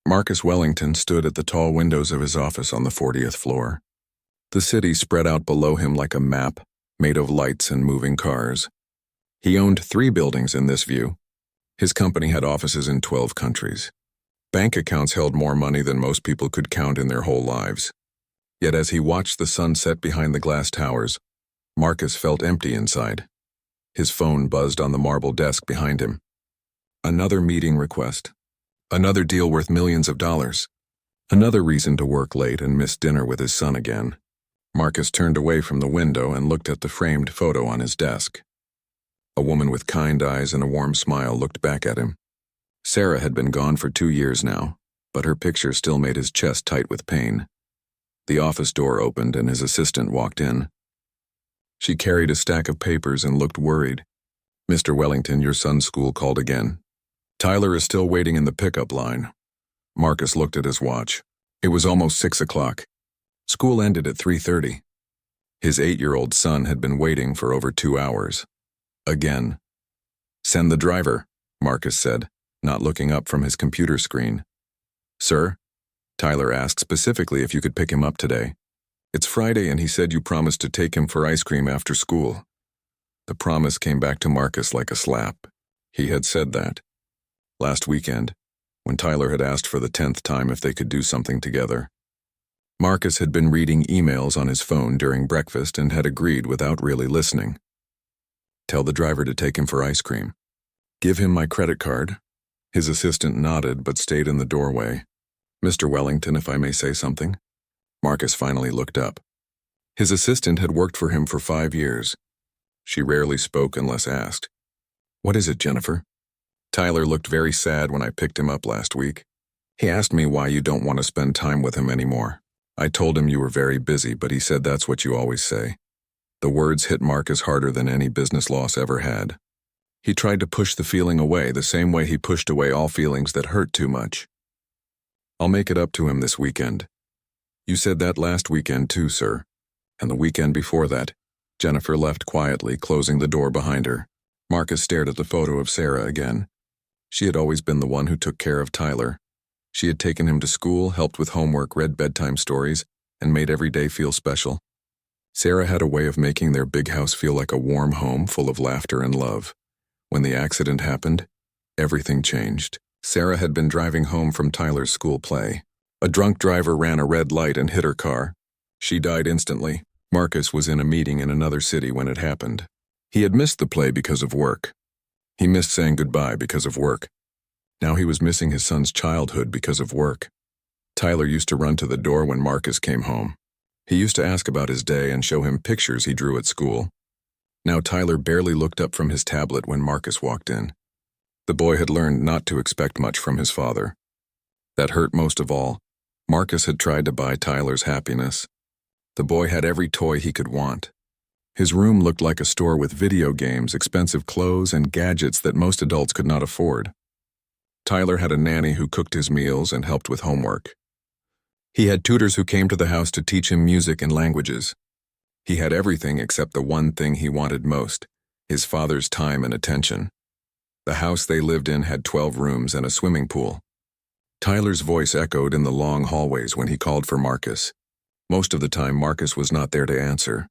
Marcus Wellington stood at the tall windows of his office on the 40th floor. The city spread out below him like a map, made of lights and moving cars. He owned 3 buildings in this view. His company had offices in 12 countries. Bank accounts held more money than most people could count in their whole lives. Yet as he watched the sun set behind the glass towers, Marcus felt empty inside. His phone buzzed on the marble desk behind him. Another meeting request. Another deal worth millions of dollars. Another reason to work late and miss dinner with his son again. Marcus turned away from the window and looked at the framed photo on his desk. A woman with kind eyes and a warm smile looked back at him. Sarah had been gone for 2 years now, but her picture still made his chest tight with pain. The office door opened and his assistant walked in. She carried a stack of papers and looked worried. "Mr. Wellington, your son's school called again. Tyler is still waiting in the pickup line." Marcus looked at his watch. It was almost 6 o'clock. School ended at 3:30. His 8-year-old son had been waiting for over 2 hours. Again. "Send the driver," Marcus said, not looking up from his computer screen. "Sir?" Tyler asked specifically if you could pick him up today. "It's Friday and he said you promised to take him for ice cream after school." The promise came back to Marcus like a slap. He had said that. Last weekend, when Tyler had asked for the 10th time if they could do something together. Marcus had been reading emails on his phone during breakfast and had agreed without really listening. "Tell the driver to take him for ice cream. Give him my credit card." His assistant nodded but stayed in the doorway. "Mr. Wellington, if I may say something?" Marcus finally looked up. His assistant had worked for him for 5 years. She rarely spoke unless asked. "What is it, Jennifer?" "Tyler looked very sad when I picked him up last week. He asked me why you don't want to spend time with him anymore. I told him you were very busy, but he said that's what you always say." The words hit Marcus harder than any business loss ever had. He tried to push the feeling away the same way he pushed away all feelings that hurt too much. "I'll make it up to him this weekend." "You said that last weekend too, sir. And the weekend before that." Jennifer left quietly, closing the door behind her. Marcus stared at the photo of Sarah again. She had always been the one who took care of Tyler. She had taken him to school, helped with homework, read bedtime stories, and made every day feel special. Sarah had a way of making their big house feel like a warm home full of laughter and love. When the accident happened, everything changed. Sarah had been driving home from Tyler's school play. A drunk driver ran a red light and hit her car. She died instantly. Marcus was in a meeting in another city when it happened. He had missed the play because of work. He missed saying goodbye because of work. Now he was missing his son's childhood because of work. Tyler used to run to the door when Marcus came home. He used to ask about his day and show him pictures he drew at school. Now Tyler barely looked up from his tablet when Marcus walked in. The boy had learned not to expect much from his father. That hurt most of all. Marcus had tried to buy Tyler's happiness. The boy had every toy he could want. His room looked like a store with video games, expensive clothes, and gadgets that most adults could not afford. Tyler had a nanny who cooked his meals and helped with homework. He had tutors who came to the house to teach him music and languages. He had everything except the one thing he wanted most, his father's time and attention. The house they lived in had 12 rooms and a swimming pool. Tyler's voice echoed in the long hallways when he called for Marcus. Most of the time, Marcus was not there to answer.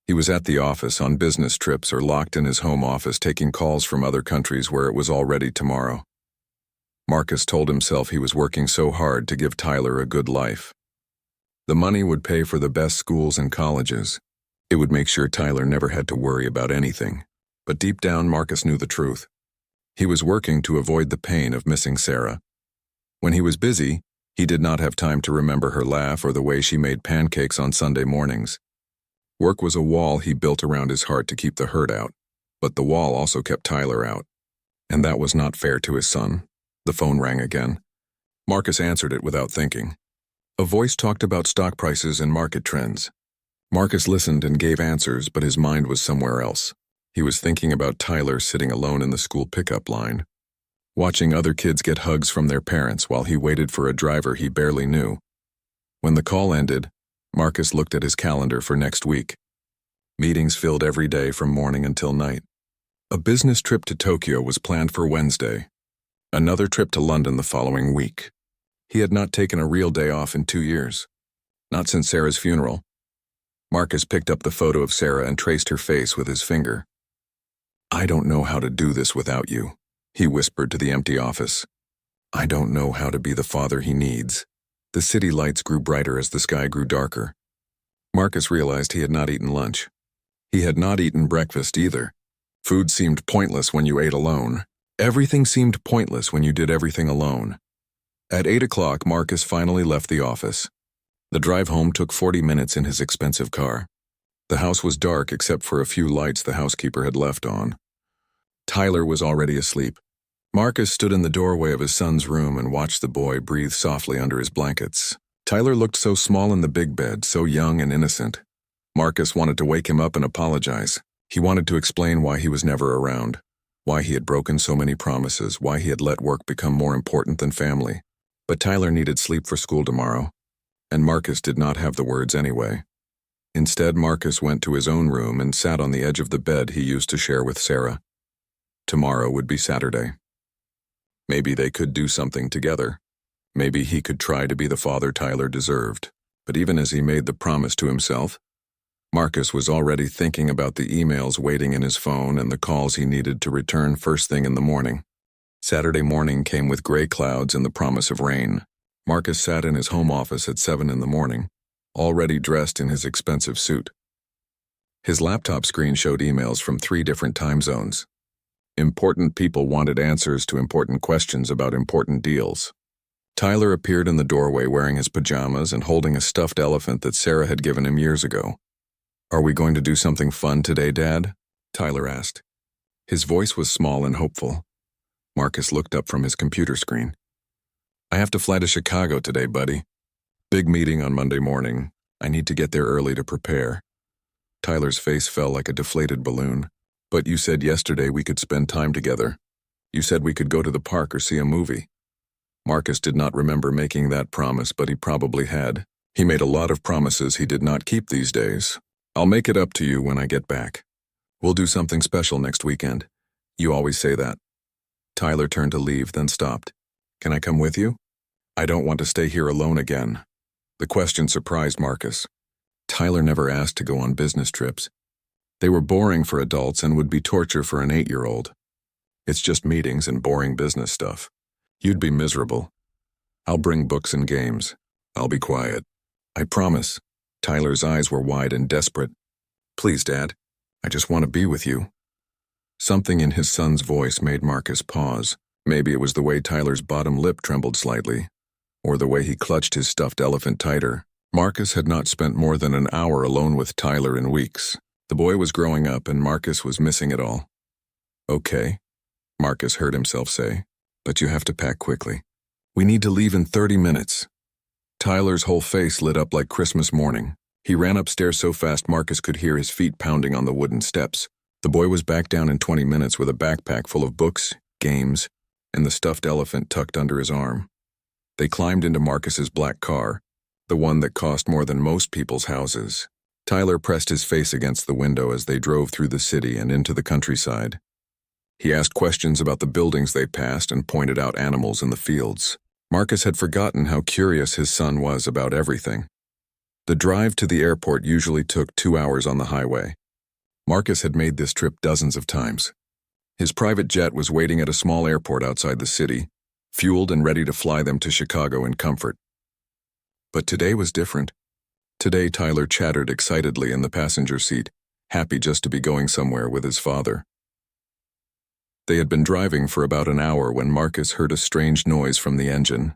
He was at the office, on business trips, or locked in his home office taking calls from other countries where it was already tomorrow. Marcus told himself he was working so hard to give Tyler a good life. The money would pay for the best schools and colleges. It would make sure Tyler never had to worry about anything. But deep down, Marcus knew the truth. He was working to avoid the pain of missing Sarah. When he was busy, he did not have time to remember her laugh or the way she made pancakes on Sunday mornings. Work was a wall he built around his heart to keep the hurt out, but the wall also kept Tyler out. And that was not fair to his son. The phone rang again. Marcus answered it without thinking. A voice talked about stock prices and market trends. Marcus listened and gave answers, but his mind was somewhere else. He was thinking about Tyler sitting alone in the school pickup line, watching other kids get hugs from their parents while he waited for a driver he barely knew. When the call ended, Marcus looked at his calendar for next week. Meetings filled every day from morning until night. A business trip to Tokyo was planned for Wednesday. Another trip to London the following week. He had not taken a real day off in 2 years. Not since Sarah's funeral. Marcus picked up the photo of Sarah and traced her face with his finger. "I don't know how to do this without you," he whispered to the empty office. "I don't know how to be the father he needs." The city lights grew brighter as the sky grew darker. Marcus realized he had not eaten lunch. He had not eaten breakfast either. Food seemed pointless when you ate alone. Everything seemed pointless when you did everything alone. At 8 o'clock, Marcus finally left the office. The drive home took 40 minutes in his expensive car. The house was dark except for a few lights the housekeeper had left on. Tyler was already asleep. Marcus stood in the doorway of his son's room and watched the boy breathe softly under his blankets. Tyler looked so small in the big bed, so young and innocent. Marcus wanted to wake him up and apologize. He wanted to explain why he was never around, why he had broken so many promises, why he had let work become more important than family. But Tyler needed sleep for school tomorrow, and Marcus did not have the words anyway. Instead, Marcus went to his own room and sat on the edge of the bed he used to share with Sarah. Tomorrow would be Saturday. Maybe they could do something together. Maybe he could try to be the father Tyler deserved. But even as he made the promise to himself, Marcus was already thinking about the emails waiting in his phone and the calls he needed to return first thing in the morning. Saturday morning came with gray clouds and the promise of rain. Marcus sat in his home office at 7 in the morning, already dressed in his expensive suit. His laptop screen showed emails from 3 different time zones. Important people wanted answers to important questions about important deals. Tyler appeared in the doorway wearing his pajamas and holding a stuffed elephant that Sarah had given him years ago. "Are we going to do something fun today, Dad?" Tyler asked. His voice was small and hopeful. Marcus looked up from his computer screen. "I have to fly to Chicago today, buddy. Big meeting on Monday morning. I need to get there early to prepare." Tyler's face fell like a deflated balloon. "But you said yesterday we could spend time together. You said we could go to the park or see a movie." Marcus did not remember making that promise, but he probably had. He made a lot of promises he did not keep these days. "I'll make it up to you when I get back. We'll do something special next weekend. You always say that." Tyler turned to leave, then stopped. "Can I come with you? I don't want to stay here alone again." The question surprised Marcus. Tyler never asked to go on business trips. They were boring for adults and would be torture for an 8-year-old. "It's just meetings and boring business stuff. You'd be miserable. I'll bring books and games. I'll be quiet. I promise." Tyler's eyes were wide and desperate. "Please, Dad. I just want to be with you." Something in his son's voice made Marcus pause. Maybe it was the way Tyler's bottom lip trembled slightly, or the way he clutched his stuffed elephant tighter. Marcus had not spent more than an hour alone with Tyler in weeks. The boy was growing up and Marcus was missing it all. "Okay," Marcus heard himself say, "but you have to pack quickly. We need to leave in 30 minutes. Tyler's whole face lit up like Christmas morning. He ran upstairs so fast Marcus could hear his feet pounding on the wooden steps. The boy was back down in 20 minutes with a backpack full of books, games, and the stuffed elephant tucked under his arm. They climbed into Marcus's black car, the one that cost more than most people's houses. Tyler pressed his face against the window as they drove through the city and into the countryside. He asked questions about the buildings they passed and pointed out animals in the fields. Marcus had forgotten how curious his son was about everything. The drive to the airport usually took 2 hours on the highway. Marcus had made this trip dozens of times. His private jet was waiting at a small airport outside the city, fueled and ready to fly them to Chicago in comfort. But today was different. Today Tyler chattered excitedly in the passenger seat, happy just to be going somewhere with his father. They had been driving for about an hour when Marcus heard a strange noise from the engine.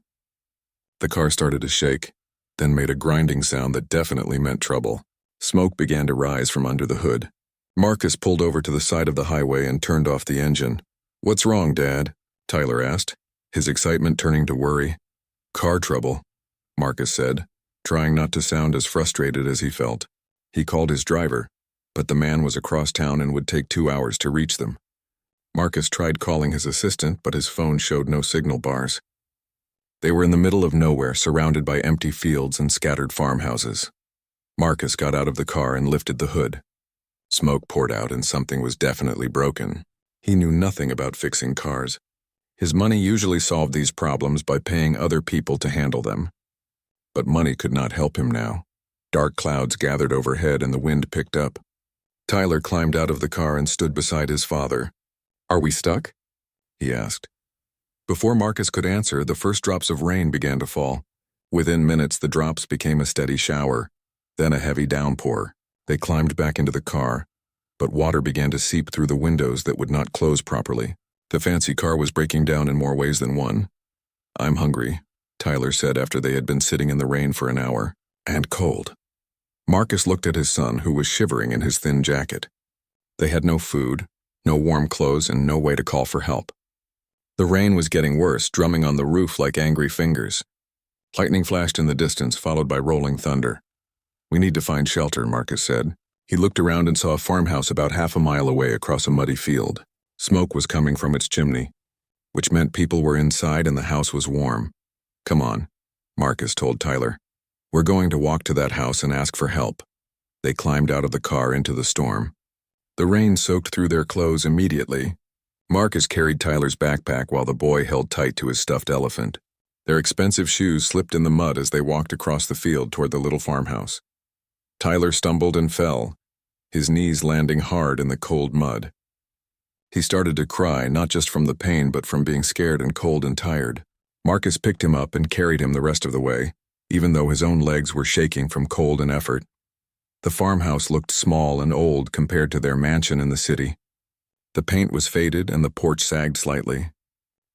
The car started to shake, then made a grinding sound that definitely meant trouble. Smoke began to rise from under the hood. Marcus pulled over to the side of the highway and turned off the engine. "What's wrong, Dad?" Tyler asked, his excitement turning to worry. "Car trouble," Marcus said, trying not to sound as frustrated as he felt. He called his driver, but the man was across town and would take 2 hours to reach them. Marcus tried calling his assistant, but his phone showed no signal bars. They were in the middle of nowhere, surrounded by empty fields and scattered farmhouses. Marcus got out of the car and lifted the hood. Smoke poured out and something was definitely broken. He knew nothing about fixing cars. His money usually solved these problems by paying other people to handle them. But money could not help him now. Dark clouds gathered overhead and the wind picked up. Tyler climbed out of the car and stood beside his father. "Are we stuck?" he asked. Before Marcus could answer, the first drops of rain began to fall. Within minutes, the drops became a steady shower, then a heavy downpour. They climbed back into the car, but water began to seep through the windows that would not close properly. The fancy car was breaking down in more ways than one. "I'm hungry," Tyler said after they had been sitting in the rain for an hour. "And cold." Marcus looked at his son, who was shivering in his thin jacket. They had no food, no warm clothes, and no way to call for help. The rain was getting worse, drumming on the roof like angry fingers. Lightning flashed in the distance, followed by rolling thunder. "We need to find shelter," Marcus said. He looked around and saw a farmhouse about half a mile away across a muddy field. Smoke was coming from its chimney, which meant people were inside and the house was warm. "Come on," Marcus told Tyler. "We're going to walk to that house and ask for help." They climbed out of the car into the storm. The rain soaked through their clothes immediately. Marcus carried Tyler's backpack while the boy held tight to his stuffed elephant. Their expensive shoes slipped in the mud as they walked across the field toward the little farmhouse. Tyler stumbled and fell, his knees landing hard in the cold mud. He started to cry, not just from the pain but from being scared and cold and tired. Marcus picked him up and carried him the rest of the way, even though his own legs were shaking from cold and effort. The farmhouse looked small and old compared to their mansion in the city. The paint was faded and the porch sagged slightly.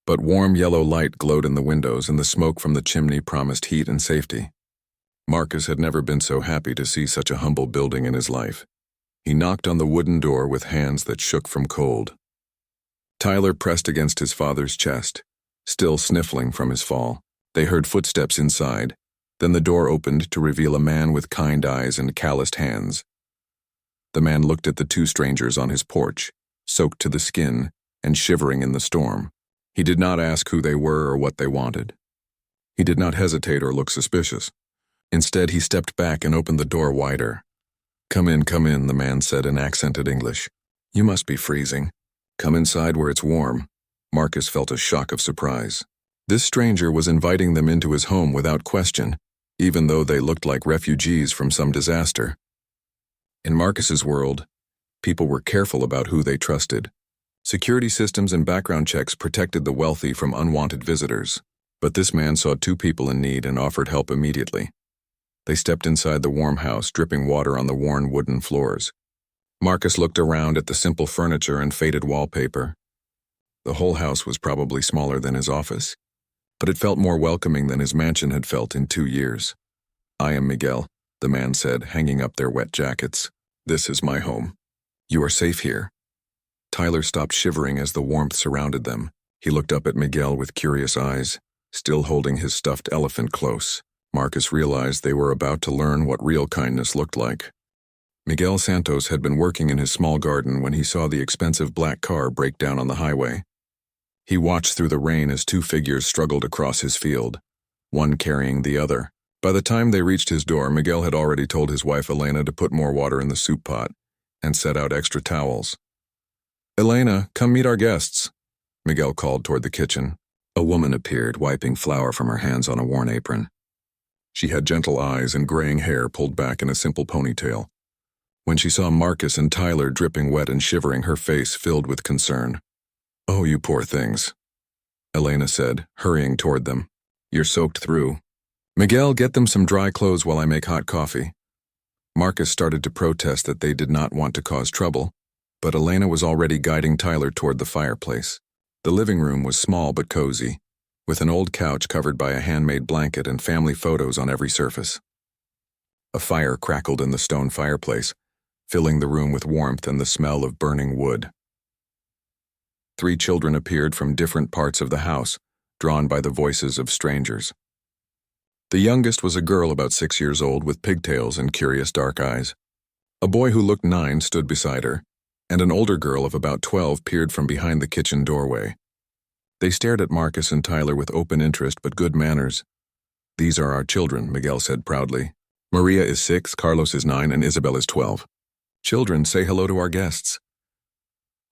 But warm yellow light glowed in the windows and the smoke from the chimney promised heat and safety. Marcus had never been so happy to see such a humble building in his life. He knocked on the wooden door with hands that shook from cold. Tyler pressed against his father's chest, still sniffling from his fall. They heard footsteps inside. Then the door opened to reveal a man with kind eyes and calloused hands. The man looked at the two strangers on his porch, soaked to the skin and shivering in the storm. He did not ask who they were or what they wanted. He did not hesitate or look suspicious. Instead, he stepped back and opened the door wider. Come in," the man said in accented English. "You must be freezing. Come inside where it's warm." Marcus felt a shock of surprise. This stranger was inviting them into his home without question, even though they looked like refugees from some disaster. In Marcus's world, people were careful about who they trusted. Security systems and background checks protected the wealthy from unwanted visitors. But this man saw two people in need and offered help immediately. They stepped inside the warm house, dripping water on the worn wooden floors. Marcus looked around at the simple furniture and faded wallpaper. The whole house was probably smaller than his office, but it felt more welcoming than his mansion had felt in 2 years. "I am Miguel," the man said, hanging up their wet jackets. "This is my home. You are safe here." Tyler stopped shivering as the warmth surrounded them. He looked up at Miguel with curious eyes, still holding his stuffed elephant close. Marcus realized they were about to learn what real kindness looked like. Miguel Santos had been working in his small garden when he saw the expensive black car break down on the highway. He watched through the rain as two figures struggled across his field, one carrying the other. By the time they reached his door, Miguel had already told his wife Elena to put more water in the soup pot and set out extra towels. "Elena, come meet our guests," Miguel called toward the kitchen. A woman appeared, wiping flour from her hands on a worn apron. She had gentle eyes and graying hair pulled back in a simple ponytail. When she saw Marcus and Tyler dripping wet and shivering, her face filled with concern. "Oh, you poor things," Elena said, hurrying toward them. "You're soaked through. Miguel, get them some dry clothes while I make hot coffee." Marcus started to protest that they did not want to cause trouble, but Elena was already guiding Tyler toward the fireplace. The living room was small but cozy, with an old couch covered by a handmade blanket and family photos on every surface. A fire crackled in the stone fireplace, filling the room with warmth and the smell of burning wood. 3 children appeared from different parts of the house, drawn by the voices of strangers. The youngest was a girl about 6 years old with pigtails and curious dark eyes. A boy who looked 9 stood beside her, and an older girl of about 12 peered from behind the kitchen doorway. They stared at Marcus and Tyler with open interest but good manners. "These are our children," Miguel said proudly. "Maria is 6, Carlos is 9, and Isabel is 12. Children, say hello to our guests."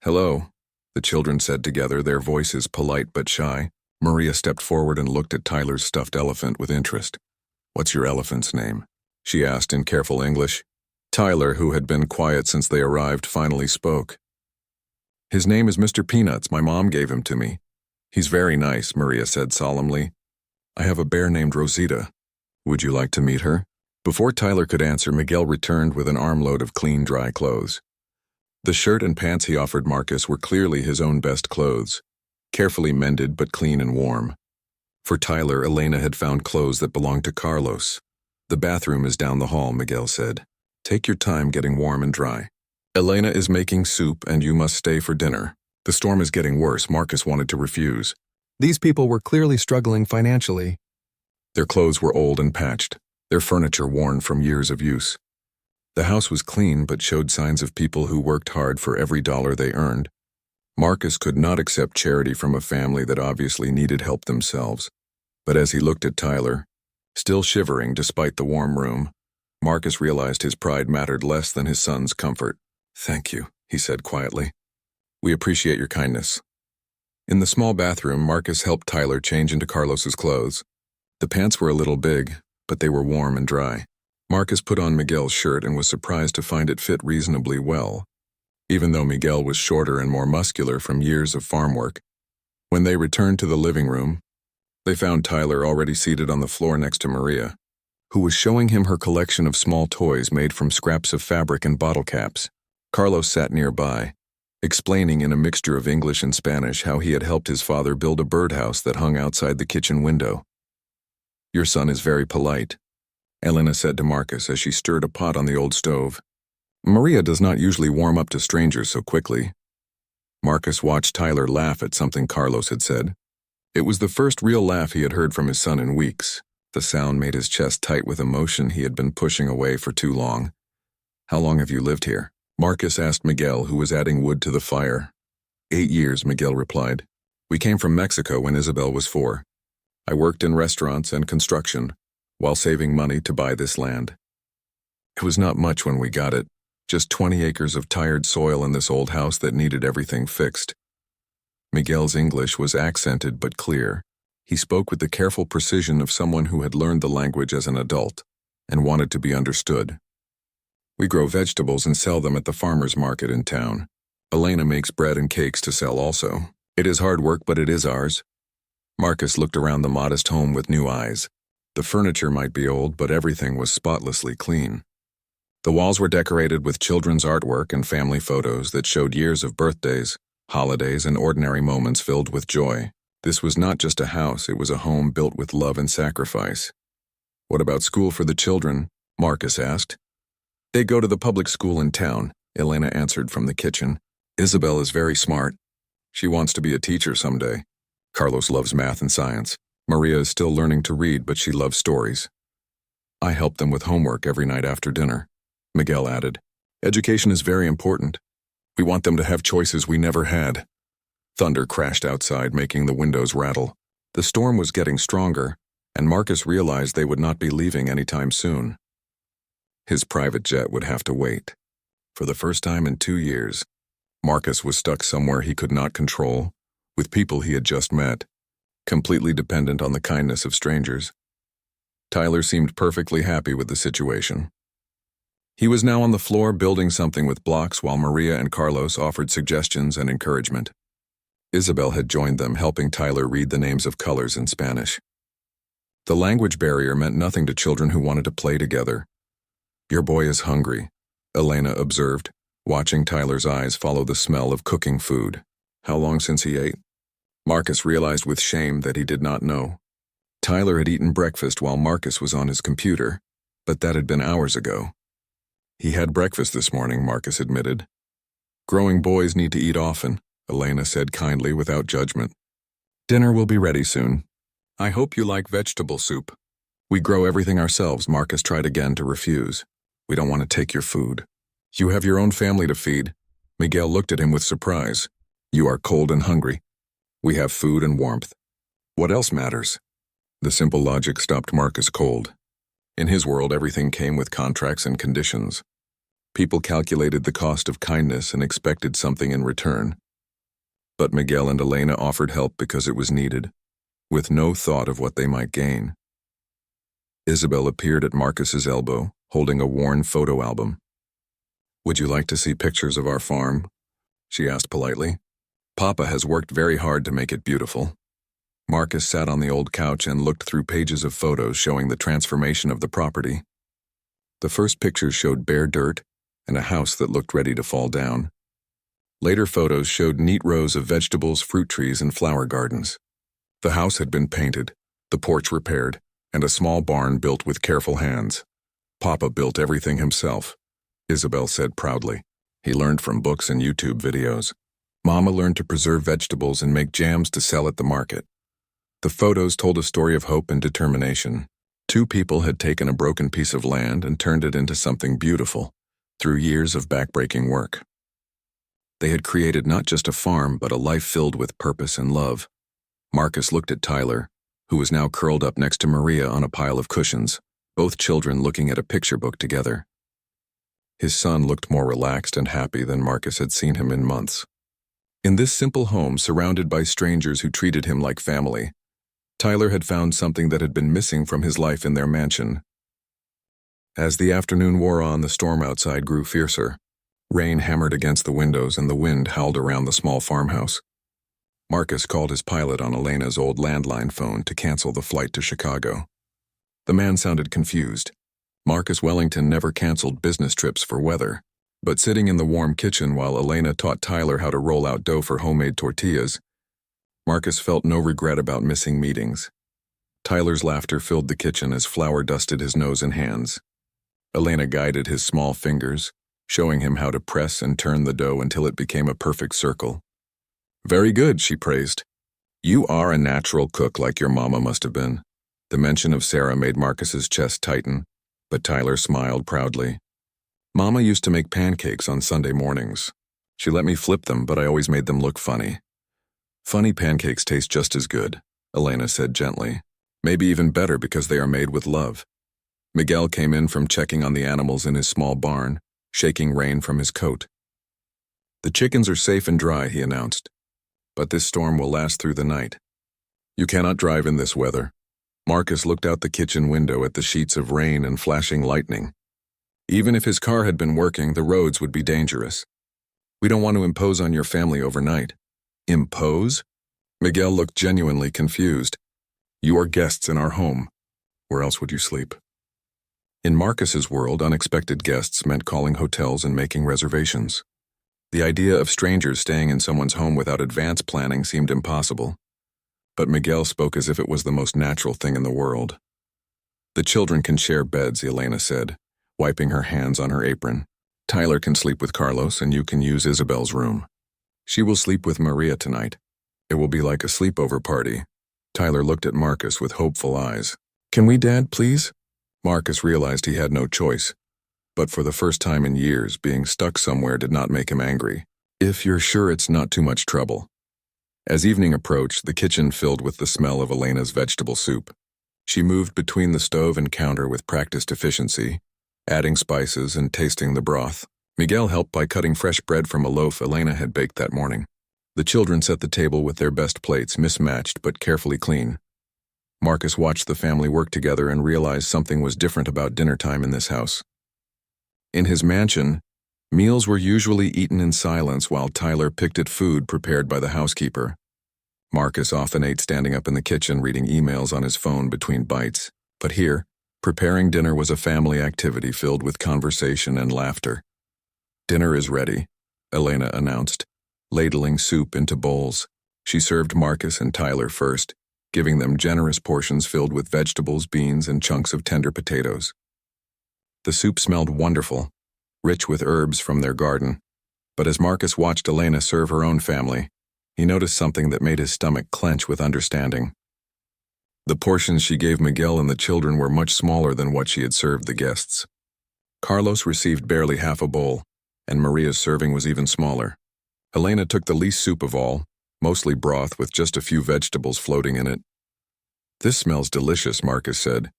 "Hello," the children said together, their voices polite but shy. Maria stepped forward and looked at Tyler's stuffed elephant with interest. "What's your elephant's name?" she asked in careful English. Tyler, who had been quiet since they arrived, finally spoke. "His name is Mr. Peanuts. My mom gave him to me." "He's very nice," Maria said solemnly. "I have a bear named Rosita. Would you like to meet her?" Before Tyler could answer, Miguel returned with an armload of clean, dry clothes. The shirt and pants he offered Marcus were clearly his own best clothes, carefully mended but clean and warm. For Tyler, Elena had found clothes that belonged to Carlos. "The bathroom is down the hall," Miguel said. "Take your time getting warm and dry. Elena is making soup and you must stay for dinner." The storm is getting worse. Marcus wanted to refuse. These people were clearly struggling financially. Their clothes were old and patched, their furniture worn from years of use. The house was clean but showed signs of people who worked hard for every dollar they earned. Marcus could not accept charity from a family that obviously needed help themselves. But as he looked at Tyler, still shivering despite the warm room, Marcus realized his pride mattered less than his son's comfort. "Thank you," he said quietly. "We appreciate your kindness." In the small bathroom, Marcus helped Tyler change into Carlos's clothes. The pants were a little big, but they were warm and dry. Marcus put on Miguel's shirt and was surprised to find it fit reasonably well, even though Miguel was shorter and more muscular from years of farm work. When they returned to the living room, they found Tyler already seated on the floor next to Maria, who was showing him her collection of small toys made from scraps of fabric and bottle caps. Carlos sat nearby, explaining in a mixture of English and Spanish how he had helped his father build a birdhouse that hung outside the kitchen window. "Your son is very polite," Elena said to Marcus as she stirred a pot on the old stove. "Maria does not usually warm up to strangers so quickly." Marcus watched Tyler laugh at something Carlos had said. It was the first real laugh he had heard from his son in weeks. The sound made his chest tight with emotion he had been pushing away for too long. "How long have you lived here?" Marcus asked Miguel, who was adding wood to the fire. 8 years, Miguel replied. "We came from Mexico when Isabel was 4. I worked in restaurants and construction, while saving money to buy this land. It was not much when we got it, just 20 acres of tired soil in this old house that needed everything fixed." Miguel's English was accented but clear. He spoke with the careful precision of someone who had learned the language as an adult and wanted to be understood. "We grow vegetables and sell them at the farmer's market in town. Elena makes bread and cakes to sell also. It is hard work, but it is ours." Marcus looked around the modest home with new eyes. The furniture might be old, but everything was spotlessly clean. The walls were decorated with children's artwork and family photos that showed years of birthdays, holidays, and ordinary moments filled with joy. This was not just a house, it was a home built with love and sacrifice. "What about school for the children?" Marcus asked. "They go to the public school in town," Elena answered from the kitchen. "Isabel is very smart. She wants to be a teacher someday. Carlos loves math and science. Maria is still learning to read, but she loves stories. I help them with homework every night after dinner," Miguel added. "Education is very important. We want them to have choices we never had." Thunder crashed outside, making the windows rattle. The storm was getting stronger, and Marcus realized they would not be leaving anytime soon. His private jet would have to wait. For the first time in 2 years, Marcus was stuck somewhere he could not control, with people he had just met, completely dependent on the kindness of strangers. Tyler seemed perfectly happy with the situation. He was now on the floor building something with blocks while Maria and Carlos offered suggestions and encouragement. Isabel had joined them, helping Tyler read the names of colors in Spanish. The language barrier meant nothing to children who wanted to play together. "Your boy is hungry," Elena observed, watching Tyler's eyes follow the smell of cooking food. "How long since he ate?" Marcus realized with shame that he did not know. Tyler had eaten breakfast while Marcus was on his computer, but that had been hours ago. "He had breakfast this morning," Marcus admitted. "Growing boys need to eat often," Elena said kindly without judgment. "Dinner will be ready soon. I hope you like vegetable soup." "We grow everything ourselves," Marcus tried again to refuse. "We don't want to take your food. You have your own family to feed." Miguel looked at him with surprise. "You are cold and hungry. We have food and warmth. What else matters?" The simple logic stopped Marcus cold. In his world, everything came with contracts and conditions. People calculated the cost of kindness and expected something in return. But Miguel and Elena offered help because it was needed, with no thought of what they might gain. Isabel appeared at Marcus's elbow, holding a worn photo album. "Would you like to see pictures of our farm?" she asked politely. "Papa has worked very hard to make it beautiful." Marcus sat on the old couch and looked through pages of photos showing the transformation of the property. The first pictures showed bare dirt and a house that looked ready to fall down. Later photos showed neat rows of vegetables, fruit trees, and flower gardens. The house had been painted, the porch repaired, and a small barn built with careful hands. "Papa built everything himself," Isabel said proudly. "He learned from books and YouTube videos. Mama learned to preserve vegetables and make jams to sell at the market." The photos told a story of hope and determination. Two people had taken a broken piece of land and turned it into something beautiful, through years of backbreaking work. They had created not just a farm, but a life filled with purpose and love. Marcus looked at Tyler, who was now curled up next to Maria on a pile of cushions, both children looking at a picture book together. His son looked more relaxed and happy than Marcus had seen him in months. In this simple home, surrounded by strangers who treated him like family, Tyler had found something that had been missing from his life in their mansion. As the afternoon wore on, the storm outside grew fiercer. Rain hammered against the windows and the wind howled around the small farmhouse. Marcus called his pilot on Elena's old landline phone to cancel the flight to Chicago. The man sounded confused. Marcus Wellington never canceled business trips for weather, but sitting in the warm kitchen while Elena taught Tyler how to roll out dough for homemade tortillas, Marcus felt no regret about missing meetings. Tyler's laughter filled the kitchen as flour dusted his nose and hands. Elena guided his small fingers, showing him how to press and turn the dough until it became a perfect circle. "Very good," she praised. "You are a natural cook like your mama must have been." The mention of Sarah made Marcus's chest tighten, but Tyler smiled proudly. "Mama used to make pancakes on Sunday mornings. She let me flip them, but I always made them look funny." "Funny pancakes taste just as good," Elena said gently. "Maybe even better because they are made with love." Miguel came in from checking on the animals in his small barn, shaking rain from his coat. "The chickens are safe and dry," he announced. "But this storm will last through the night. You cannot drive in this weather." Marcus looked out the kitchen window at the sheets of rain and flashing lightning. Even if his car had been working, the roads would be dangerous. "We don't want to impose on your family overnight." "Impose?" Miguel looked genuinely confused. "You are guests in our home. Where else would you sleep?" In Marcus's world, unexpected guests meant calling hotels and making reservations. The idea of strangers staying in someone's home without advance planning seemed impossible. But Miguel spoke as if it was the most natural thing in the world. "The children can share beds," Elena said, wiping her hands on her apron. "Tyler can sleep with Carlos and you can use Isabel's room. She will sleep with Maria tonight. It will be like a sleepover party." Tyler looked at Marcus with hopeful eyes. "Can we, Dad, please?" Marcus realized he had no choice. But for the first time in years, being stuck somewhere did not make him angry. "If you're sure it's not too much trouble." As evening approached, the kitchen filled with the smell of Elena's vegetable soup. She moved between the stove and counter with practiced efficiency, adding spices and tasting the broth. Miguel helped by cutting fresh bread from a loaf Elena had baked that morning. The children set the table with their best plates, mismatched but carefully clean. Marcus watched the family work together and realized something was different about dinner time in this house. In his mansion, meals were usually eaten in silence while Tyler picked at food prepared by the housekeeper. Marcus often ate standing up in the kitchen reading emails on his phone between bites. But here, preparing dinner was a family activity filled with conversation and laughter. "Dinner is ready," Elena announced, ladling soup into bowls. She served Marcus and Tyler first, giving them generous portions filled with vegetables, beans, and chunks of tender potatoes. The soup smelled wonderful, rich with herbs from their garden. But as Marcus watched Elena serve her own family, he noticed something that made his stomach clench with understanding. The portions she gave Miguel and the children were much smaller than what she had served the guests. Carlos received barely half a bowl, and Maria's serving was even smaller. Elena took the least soup of all, mostly broth with just a few vegetables floating in it. "This smells delicious," Marcus said,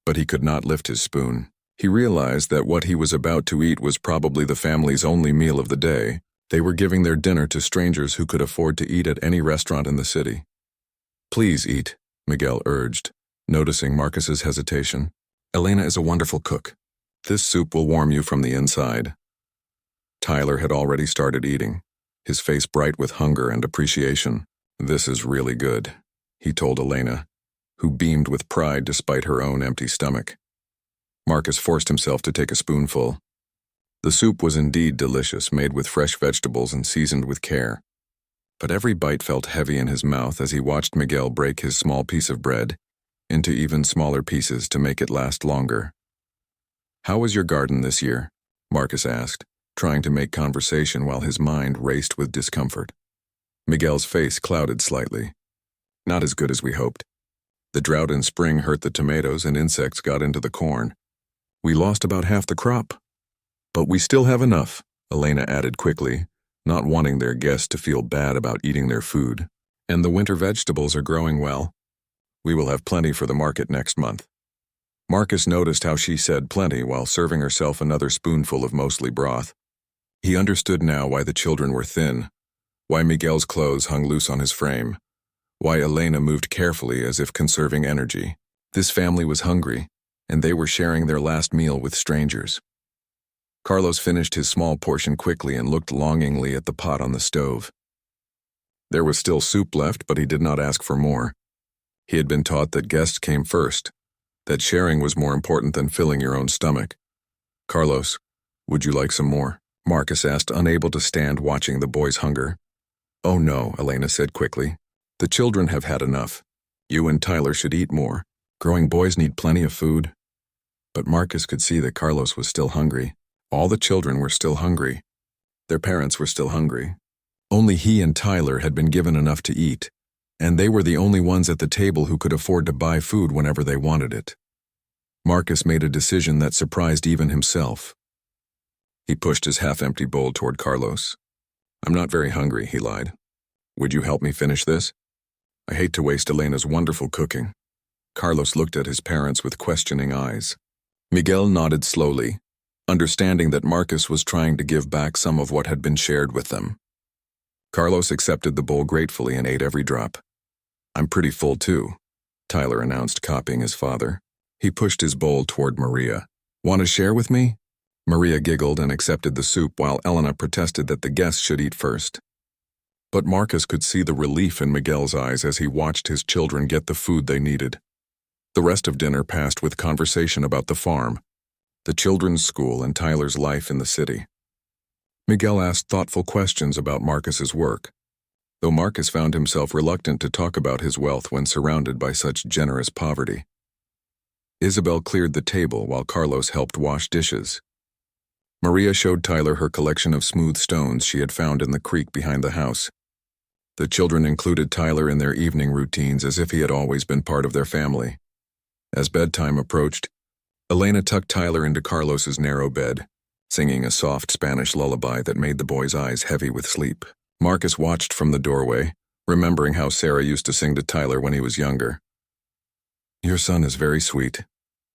but he could not lift his spoon. He realized that what he was about to eat was probably the family's only meal of the day, They were giving their dinner to strangers who could afford to eat at any restaurant in the city. "Please eat," Miguel urged, noticing Marcus's hesitation. "Elena is a wonderful cook. This soup will warm you from the inside." Tyler had already started eating, his face bright with hunger and appreciation. "This is really good," he told Elena, who beamed with pride despite her own empty stomach. Marcus forced himself to take a spoonful. The soup was indeed delicious, made with fresh vegetables and seasoned with care. But every bite felt heavy in his mouth as he watched Miguel break his small piece of bread into even smaller pieces to make it last longer. "How was your garden this year?" Marcus asked, trying to make conversation while his mind raced with discomfort. Miguel's face clouded slightly. "Not as good as we hoped. The drought in spring hurt the tomatoes and insects got into the corn. We lost about half the crop. But we still have enough," Elena added quickly, not wanting their guests to feel bad about eating their food. "And the winter vegetables are growing well. We will have plenty for the market next month." Marcus noticed how she said plenty while serving herself another spoonful of mostly broth. He understood now why the children were thin, why Miguel's clothes hung loose on his frame, why Elena moved carefully as if conserving energy. This family was hungry, and they were sharing their last meal with strangers. Carlos finished his small portion quickly and looked longingly at the pot on the stove. There was still soup left, but he did not ask for more. He had been taught that guests came first, that sharing was more important than filling your own stomach. "Carlos, would you like some more?" Marcus asked, unable to stand watching the boy's hunger. "Oh no," Elena said quickly. "The children have had enough. You and Tyler should eat more. Growing boys need plenty of food." But Marcus could see that Carlos was still hungry. All the children were still hungry. Their parents were still hungry. Only he and Tyler had been given enough to eat, and they were the only ones at the table who could afford to buy food whenever they wanted it. Marcus made a decision that surprised even himself. He pushed his half-empty bowl toward Carlos. "I'm not very hungry," he lied. "Would you help me finish this? I hate to waste Elena's wonderful cooking." Carlos looked at his parents with questioning eyes. Miguel nodded slowly, understanding that Marcus was trying to give back some of what had been shared with them. Carlos accepted the bowl gratefully and ate every drop. "I'm pretty full too," Tyler announced, copying his father. He pushed his bowl toward Maria. "Want to share with me?" Maria giggled and accepted the soup while Elena protested that the guests should eat first. But Marcus could see the relief in Miguel's eyes as he watched his children get the food they needed. The rest of dinner passed with conversation about the farm, the children's school, and Tyler's life in the city. Miguel asked thoughtful questions about Marcus's work, though Marcus found himself reluctant to talk about his wealth when surrounded by such generous poverty. Isabel cleared the table while Carlos helped wash dishes. Maria showed Tyler her collection of smooth stones she had found in the creek behind the house. The children included Tyler in their evening routines as if he had always been part of their family. As bedtime approached, Elena tucked Tyler into Carlos's narrow bed, singing a soft Spanish lullaby that made the boy's eyes heavy with sleep. Marcus watched from the doorway, remembering how Sarah used to sing to Tyler when he was younger. "Your son is very sweet,"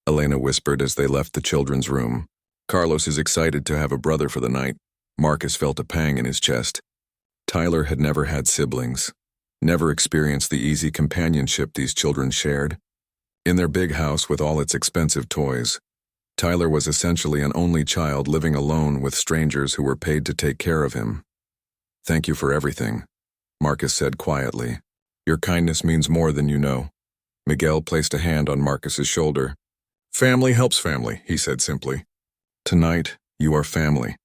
Elena whispered as they left the children's room. "Carlos is excited to have a brother for the night." Marcus felt a pang in his chest. Tyler had never had siblings, never experienced the easy companionship these children shared. In their big house with all its expensive toys, Tyler was essentially an only child living alone with strangers who were paid to take care of him. "Thank you for everything," Marcus said quietly. "Your kindness means more than you know." Miguel placed a hand on Marcus's shoulder. "Family helps family," he said simply. "Tonight, you are family."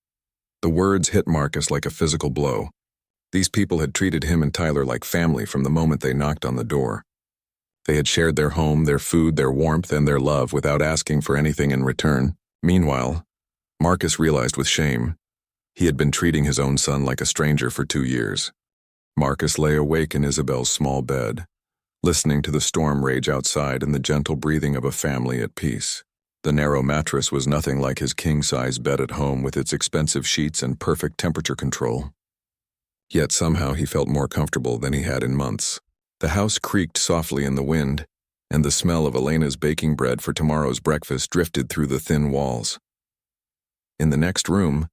The words hit Marcus like a physical blow. These people had treated him and Tyler like family from the moment they knocked on the door. They had shared their home, their food, their warmth, and their love without asking for anything in return. Meanwhile, Marcus realized with shame, he had been treating his own son like a stranger for 2 years. Marcus lay awake in Isabel's small bed, listening to the storm rage outside and the gentle breathing of a family at peace. The narrow mattress was nothing like his king-size bed at home with its expensive sheets and perfect temperature control. Yet somehow he felt more comfortable than he had in months. The house creaked softly in the wind, and the smell of Elena's baking bread for tomorrow's breakfast drifted through the thin walls. In the next room,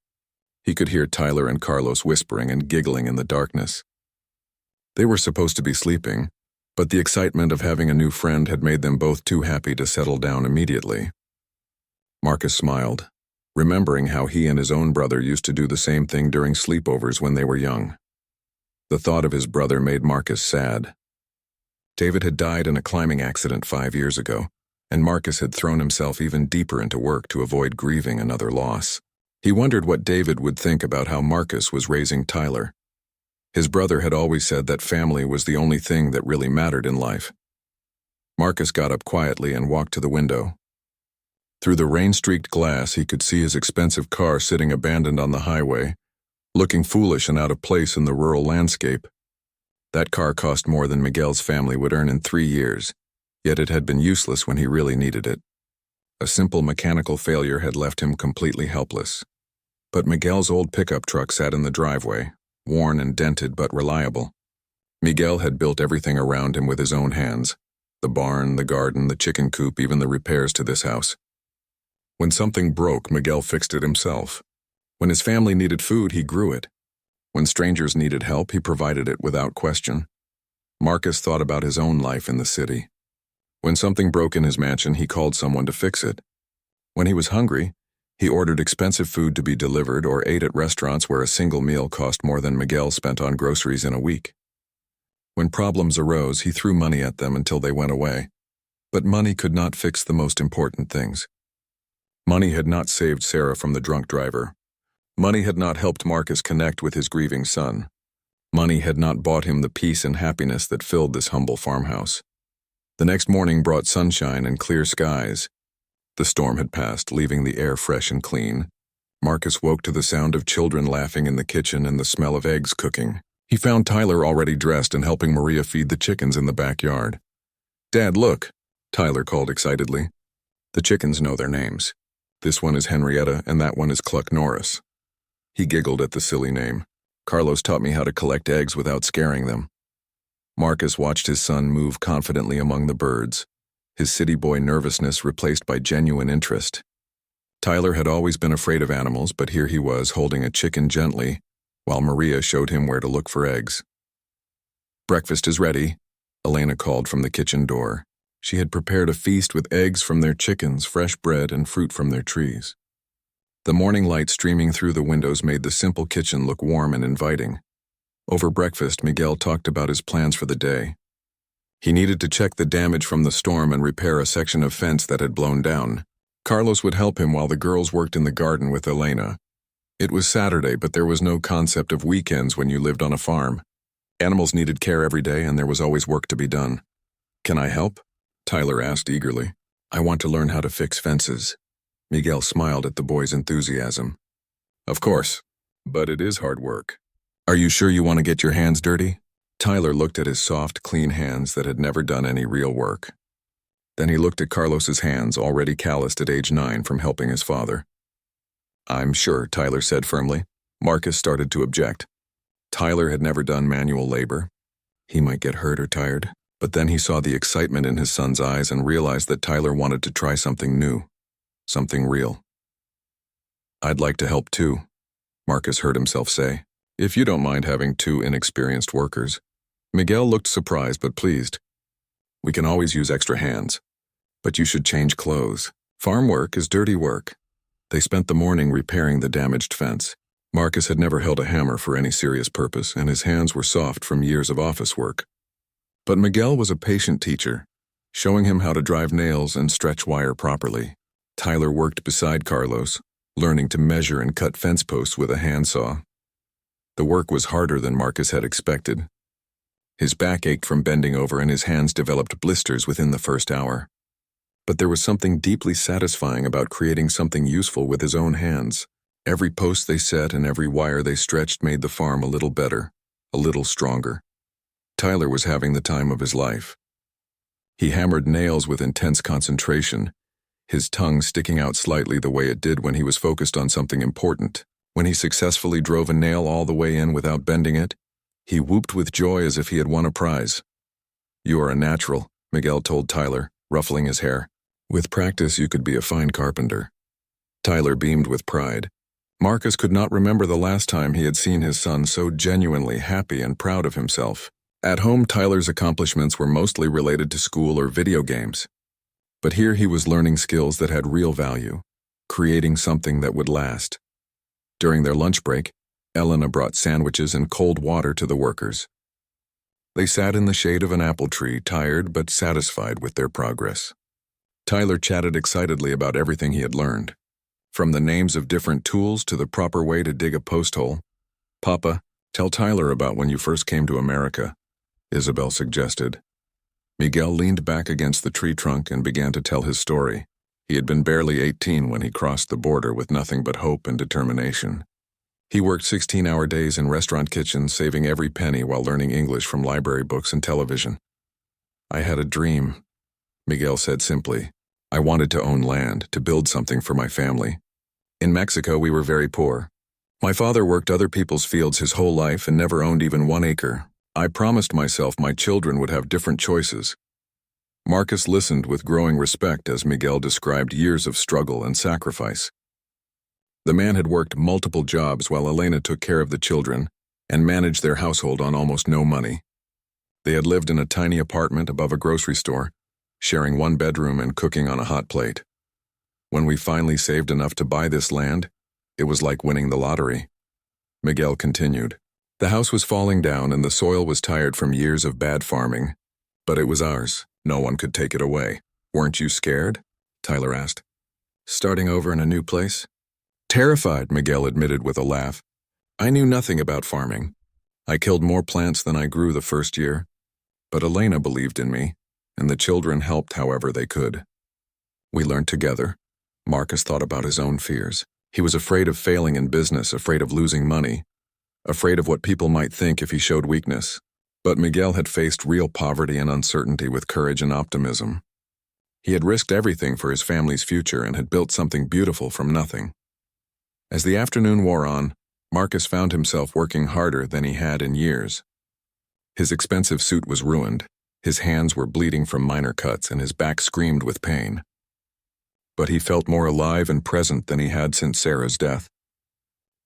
He could hear Tyler and Carlos whispering and giggling in the darkness. They were supposed to be sleeping, but the excitement of having a new friend had made them both too happy to settle down immediately. Marcus smiled, remembering how he and his own brother used to do the same thing during sleepovers when they were young. The thought of his brother made Marcus sad. David had died in a climbing accident 5 years ago, and Marcus had thrown himself even deeper into work to avoid grieving another loss. He wondered what David would think about how Marcus was raising Tyler. His brother had always said that family was the only thing that really mattered in life. Marcus got up quietly and walked to the window. Through the rain-streaked glass, he could see his expensive car sitting abandoned on the highway, looking foolish and out of place in the rural landscape. That car cost more than Miguel's family would earn in 3 years, yet it had been useless when he really needed it. A simple mechanical failure had left him completely helpless. But Miguel's old pickup truck sat in the driveway, worn and dented but reliable. Miguel had built everything around him with his own hands: the barn, the garden, the chicken coop, even the repairs to this house. When something broke, Miguel fixed it himself. When his family needed food, he grew it. When strangers needed help, he provided it without question. Marcus thought about his own life in the city. When something broke in his mansion, he called someone to fix it. When he was hungry, he ordered expensive food to be delivered or ate at restaurants where a single meal cost more than Miguel spent on groceries in a week. When problems arose, he threw money at them until they went away. But money could not fix the most important things. Money had not saved Sarah from the drunk driver. Money had not helped Marcus connect with his grieving son. Money had not bought him the peace and happiness that filled this humble farmhouse. The next morning brought sunshine and clear skies. The storm had passed, leaving the air fresh and clean. Marcus woke to the sound of children laughing in the kitchen and the smell of eggs cooking. He found Tyler already dressed and helping Maria feed the chickens in the backyard. "Dad, look," Tyler called excitedly. "The chickens know their names. This one is Henrietta and that one is Cluck Norris." He giggled at the silly name. "Carlos taught me how to collect eggs without scaring them." Marcus watched his son move confidently among the birds, his city boy nervousness replaced by genuine interest. Tyler had always been afraid of animals, but here he was holding a chicken gently, while Maria showed him where to look for eggs. "Breakfast is ready," Elena called from the kitchen door. She had prepared a feast with eggs from their chickens, fresh bread, and fruit from their trees. The morning light streaming through the windows made the simple kitchen look warm and inviting. Over breakfast, Miguel talked about his plans for the day. He needed to check the damage from the storm and repair a section of fence that had blown down. Carlos would help him while the girls worked in the garden with Elena. It was Saturday, but there was no concept of weekends when you lived on a farm. Animals needed care every day, and there was always work to be done. "Can I help?" Tyler asked eagerly. "I want to learn how to fix fences." Miguel smiled at the boy's enthusiasm. "Of course, but it is hard work. Are you sure you want to get your hands dirty?" Tyler looked at his soft, clean hands that had never done any real work. Then he looked at Carlos's hands, already calloused at age 9 from helping his father. "I'm sure," Tyler said firmly. Marcus started to object. Tyler had never done manual labor. He might get hurt or tired. But then he saw the excitement in his son's eyes and realized that Tyler wanted to try something new, something real. "I'd like to help too," Marcus heard himself say, "if you don't mind having 2 inexperienced workers." Miguel looked surprised but pleased. "We can always use extra hands. But you should change clothes. Farm work is dirty work." They spent the morning repairing the damaged fence. Marcus had never held a hammer for any serious purpose, and his hands were soft from years of office work. But Miguel was a patient teacher, showing him how to drive nails and stretch wire properly. Tyler worked beside Carlos, learning to measure and cut fence posts with a handsaw. The work was harder than Marcus had expected. His back ached from bending over and his hands developed blisters within the first hour. But there was something deeply satisfying about creating something useful with his own hands. Every post they set and every wire they stretched made the farm a little better, a little stronger. Tyler was having the time of his life. He hammered nails with intense concentration, his tongue sticking out slightly the way it did when he was focused on something important. When he successfully drove a nail all the way in without bending it, he whooped with joy as if he had won a prize. "You are a natural," Miguel told Tyler, ruffling his hair. "With practice, you could be a fine carpenter." Tyler beamed with pride. Marcus could not remember the last time he had seen his son so genuinely happy and proud of himself. At home, Tyler's accomplishments were mostly related to school or video games. But here he was learning skills that had real value, creating something that would last. During their lunch break, Elena brought sandwiches and cold water to the workers. They sat in the shade of an apple tree, tired but satisfied with their progress. Tyler chatted excitedly about everything he had learned, from the names of different tools to the proper way to dig a post hole. "Papa, tell Tyler about when you first came to America," Isabel suggested. Miguel leaned back against the tree trunk and began to tell his story. He had been barely 18 when he crossed the border with nothing but hope and determination. He worked 16-hour days in restaurant kitchens, saving every penny while learning English from library books and television. "I had a dream," Miguel said simply. "I wanted to own land, to build something for my family. In Mexico, we were very poor. My father worked other people's fields his whole life and never owned even 1 acre. I promised myself my children would have different choices." Marcus listened with growing respect as Miguel described years of struggle and sacrifice. The man had worked multiple jobs while Elena took care of the children and managed their household on almost no money. They had lived in a tiny apartment above a grocery store, sharing 1 bedroom and cooking on a hot plate. "When we finally saved enough to buy this land, it was like winning the lottery," Miguel continued. "The house was falling down and the soil was tired from years of bad farming. But it was ours. No one could take it away." "Weren't you scared?" Tyler asked. "Starting over in a new place?" "Terrified," Miguel admitted with a laugh. "I knew nothing about farming. I killed more plants than I grew the first year. But Elena believed in me, and the children helped however they could. We learned together." Marcus thought about his own fears. He was afraid of failing in business, afraid of losing money, afraid of what people might think if he showed weakness. But Miguel had faced real poverty and uncertainty with courage and optimism. He had risked everything for his family's future and had built something beautiful from nothing. As the afternoon wore on, Marcus found himself working harder than he had in years. His expensive suit was ruined, his hands were bleeding from minor cuts, and his back screamed with pain. But he felt more alive and present than he had since Sarah's death.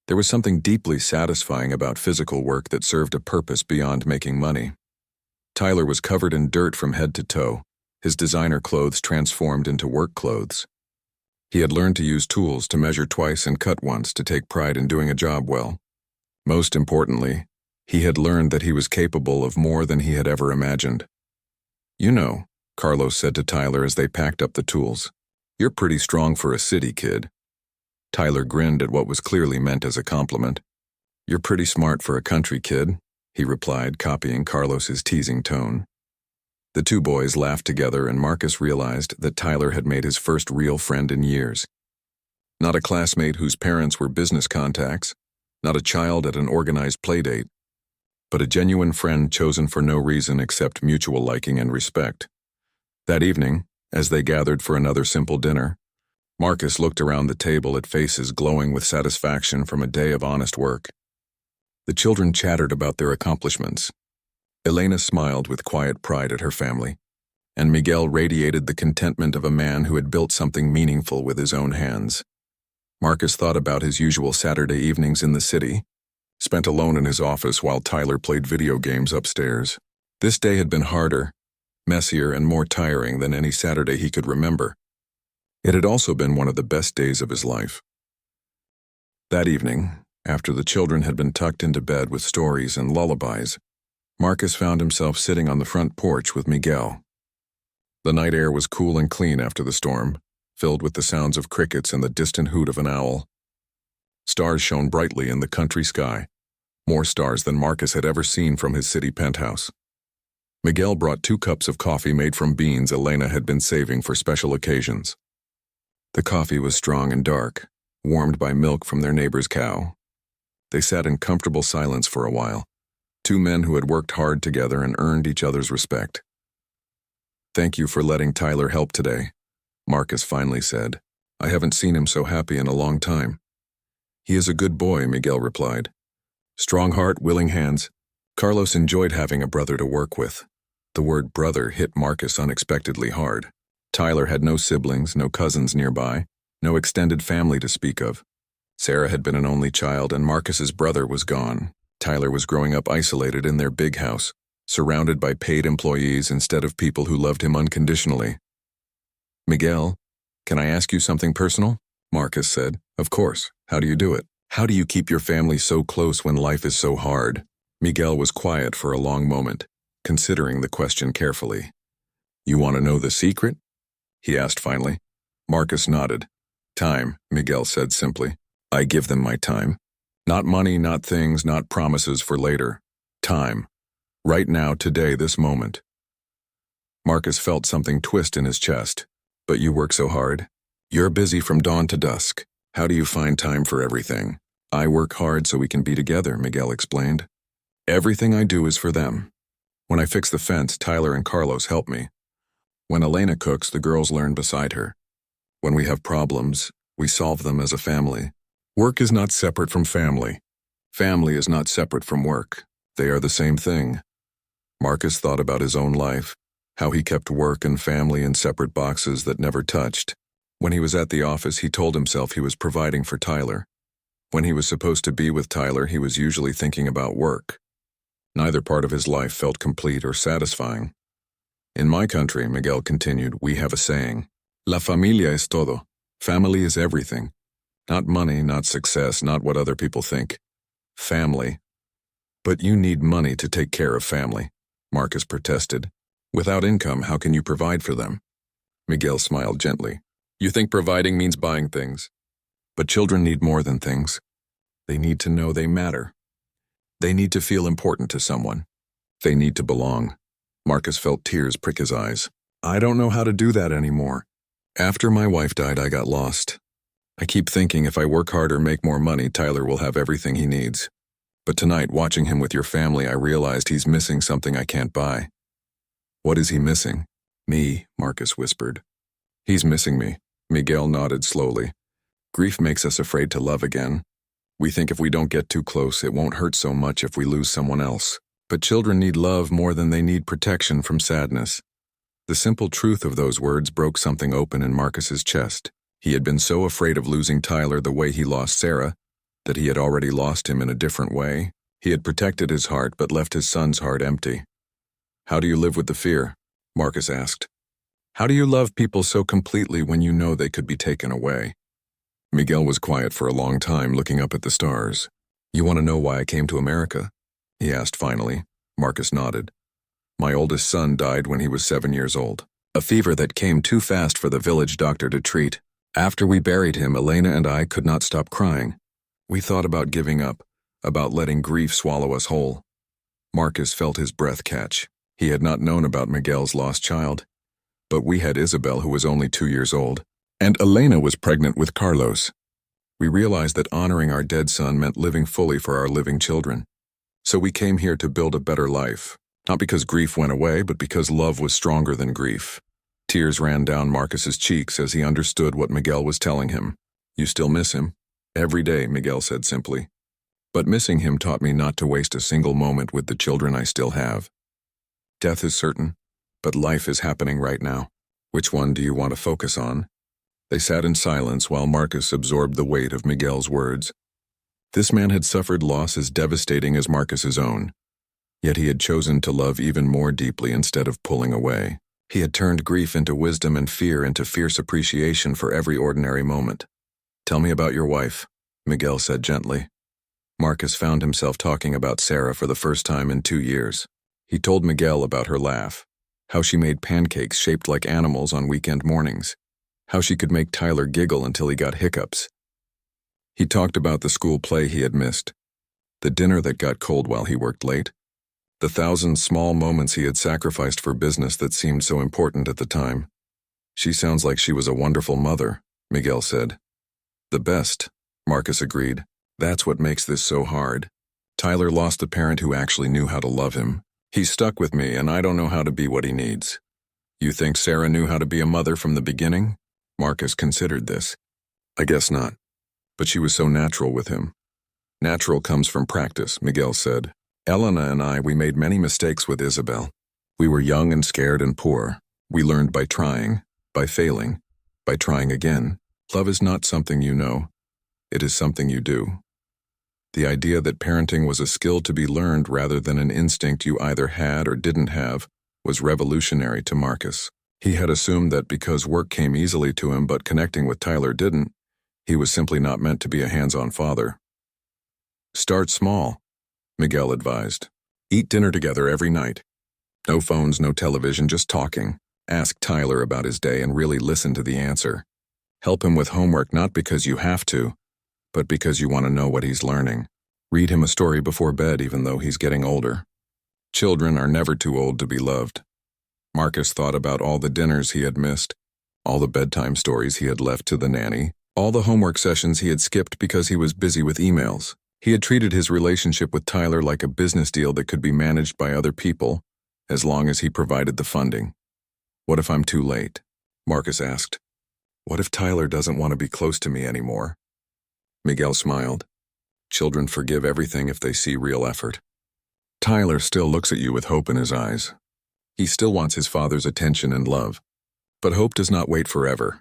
There was something deeply satisfying about physical work that served a purpose beyond making money. Tyler was covered in dirt from head to toe, his designer clothes transformed into work clothes. He had learned to use tools, to measure twice and cut once, to take pride in doing a job well. Most importantly, he had learned that he was capable of more than he had ever imagined. "You know," Carlos said to Tyler as they packed up the tools, "you're pretty strong for a city kid." Tyler grinned at what was clearly meant as a compliment. "You're pretty smart for a country kid," he replied, copying Carlos's teasing tone. The two boys laughed together, and Marcus realized that Tyler had made his first real friend in years. Not a classmate whose parents were business contacts, not a child at an organized playdate, but a genuine friend chosen for no reason except mutual liking and respect. That evening, as they gathered for another simple dinner, Marcus looked around the table at faces glowing with satisfaction from a day of honest work. The children chattered about their accomplishments. Elena smiled with quiet pride at her family, and Miguel radiated the contentment of a man who had built something meaningful with his own hands. Marcus thought about his usual Saturday evenings in the city, spent alone in his office while Tyler played video games upstairs. This day had been harder, messier, and more tiring than any Saturday he could remember. It had also been one of the best days of his life. That evening, after the children had been tucked into bed with stories and lullabies, Marcus found himself sitting on the front porch with Miguel. The night air was cool and clean after the storm, filled with the sounds of crickets and the distant hoot of an owl. Stars shone brightly in the country sky, more stars than Marcus had ever seen from his city penthouse. Miguel brought 2 cups of coffee made from beans Elena had been saving for special occasions. The coffee was strong and dark, warmed by milk from their neighbor's cow. They sat in comfortable silence for a while, 2 men who had worked hard together and earned each other's respect. "Thank you for letting Tyler help today," Marcus finally said. "I haven't seen him so happy in a long time." "He is a good boy," Miguel replied. "Strong heart, willing hands." Carlos enjoyed having a brother to work with. The word brother hit Marcus unexpectedly hard. Tyler had no siblings, no cousins nearby, no extended family to speak of. Sarah had been an only child, and Marcus's brother was gone. Tyler was growing up isolated in their big house, surrounded by paid employees instead of people who loved him unconditionally. "Miguel, can I ask you something personal?" Marcus said. "Of course. How do you do it? How do you keep your family so close when life is so hard?" Miguel was quiet for a long moment, considering the question carefully. "You want to know the secret?" he asked finally. Marcus nodded. "Time," Miguel said simply. "I give them my time. Not money, not things, not promises for later. Time. Right now, today, this moment." Marcus felt something twist in his chest. "But you work so hard. You're busy from dawn to dusk. How do you find time for everything?" "I work hard so we can be together," Miguel explained. "Everything I do is for them. When I fix the fence, Tyler and Carlos help me. When Elena cooks, the girls learn beside her. When we have problems, we solve them as a family. Work is not separate from family. Family is not separate from work. They are the same thing." Marcus thought about his own life, how he kept work and family in separate boxes that never touched. When he was at the office, he told himself he was providing for Tyler. When he was supposed to be with Tyler, he was usually thinking about work. Neither part of his life felt complete or satisfying. "In my country," Miguel continued, "we have a saying. La familia es todo. Family is everything. Not money, not success, not what other people think. Family. But you need money to take care of family," Marcus protested. "Without income, how can you provide for them?" Miguel smiled gently. "You think providing means buying things. But children need more than things. They need to know they matter. They need to feel important to someone. They need to belong." Marcus felt tears prick his eyes. "I don't know how to do that anymore. After my wife died, I got lost. I keep thinking if I work harder, make more money, Tyler will have everything he needs. But tonight, watching him with your family, I realized he's missing something I can't buy." "What is he missing?" "Me," Marcus whispered. "He's missing me." Miguel nodded slowly. "Grief makes us afraid to love again. We think if we don't get too close, it won't hurt so much if we lose someone else. But children need love more than they need protection from sadness." The simple truth of those words broke something open in Marcus's chest. He had been so afraid of losing Tyler the way he lost Sarah, that he had already lost him in a different way. He had protected his heart but left his son's heart empty. "How do you live with the fear?" Marcus asked. "How do you love people so completely when you know they could be taken away?" Miguel was quiet for a long time, looking up at the stars. "You want to know why I came to America?" he asked finally. Marcus nodded. "My oldest son died when he was 7 years old. A fever that came too fast for the village doctor to treat. After we buried him, Elena and I could not stop crying. We thought about giving up, about letting grief swallow us whole." Marcus felt his breath catch. He had not known about Miguel's lost child. "But we had Isabel, who was only 2 years old. And Elena was pregnant with Carlos. We realized that honoring our dead son meant living fully for our living children. So we came here to build a better life. Not because grief went away, but because love was stronger than grief." Tears ran down Marcus's cheeks as he understood what Miguel was telling him. "You still miss him?" "Every day," Miguel said simply. "But missing him taught me not to waste a single moment with the children I still have. Death is certain, but life is happening right now. Which one do you want to focus on?" They sat in silence while Marcus absorbed the weight of Miguel's words. This man had suffered loss as devastating as Marcus's own. Yet he had chosen to love even more deeply instead of pulling away. He had turned grief into wisdom and fear into fierce appreciation for every ordinary moment. "Tell me about your wife," Miguel said gently. Marcus found himself talking about Sarah for the first time in 2 years. He told Miguel about her laugh, how she made pancakes shaped like animals on weekend mornings, how she could make Tyler giggle until he got hiccups. He talked about the school play he had missed, the dinner that got cold while he worked late, the 1,000 small moments he had sacrificed for business that seemed so important at the time. "She sounds like she was a wonderful mother," Miguel said. "The best," Marcus agreed. "That's what makes this so hard. Tyler lost the parent who actually knew how to love him. He's stuck with me, and I don't know how to be what he needs." "You think Sarah knew how to be a mother from the beginning?" Marcus considered this. "I guess not. But she was so natural with him." "Natural comes from practice," Miguel said. "Elena and I, we made many mistakes with Isabel. We were young and scared and poor. We learned by trying, by failing, by trying again. Love is not something you know. It is something you do. The idea that parenting was a skill to be learned rather than an instinct you either had or didn't have was revolutionary to Marcus. He had assumed that because work came easily to him but connecting with Tyler didn't, he was simply not meant to be a hands-on father. Start small, Miguel advised. Eat dinner together every night. No phones, no television, just talking. Ask Tyler about his day and really listen to the answer. Help him with homework not because you have to, but because you want to know what he's learning. Read him a story before bed even though he's getting older. Children are never too old to be loved. Marcus thought about all the dinners he had missed, all the bedtime stories he had left to the nanny, all the homework sessions he had skipped because he was busy with emails. He had treated his relationship with Tyler like a business deal that could be managed by other people, as long as he provided the funding. What if I'm too late? Marcus asked. What if Tyler doesn't want to be close to me anymore? Miguel smiled. Children forgive everything if they see real effort. Tyler still looks at you with hope in his eyes. He still wants his father's attention and love. But hope does not wait forever.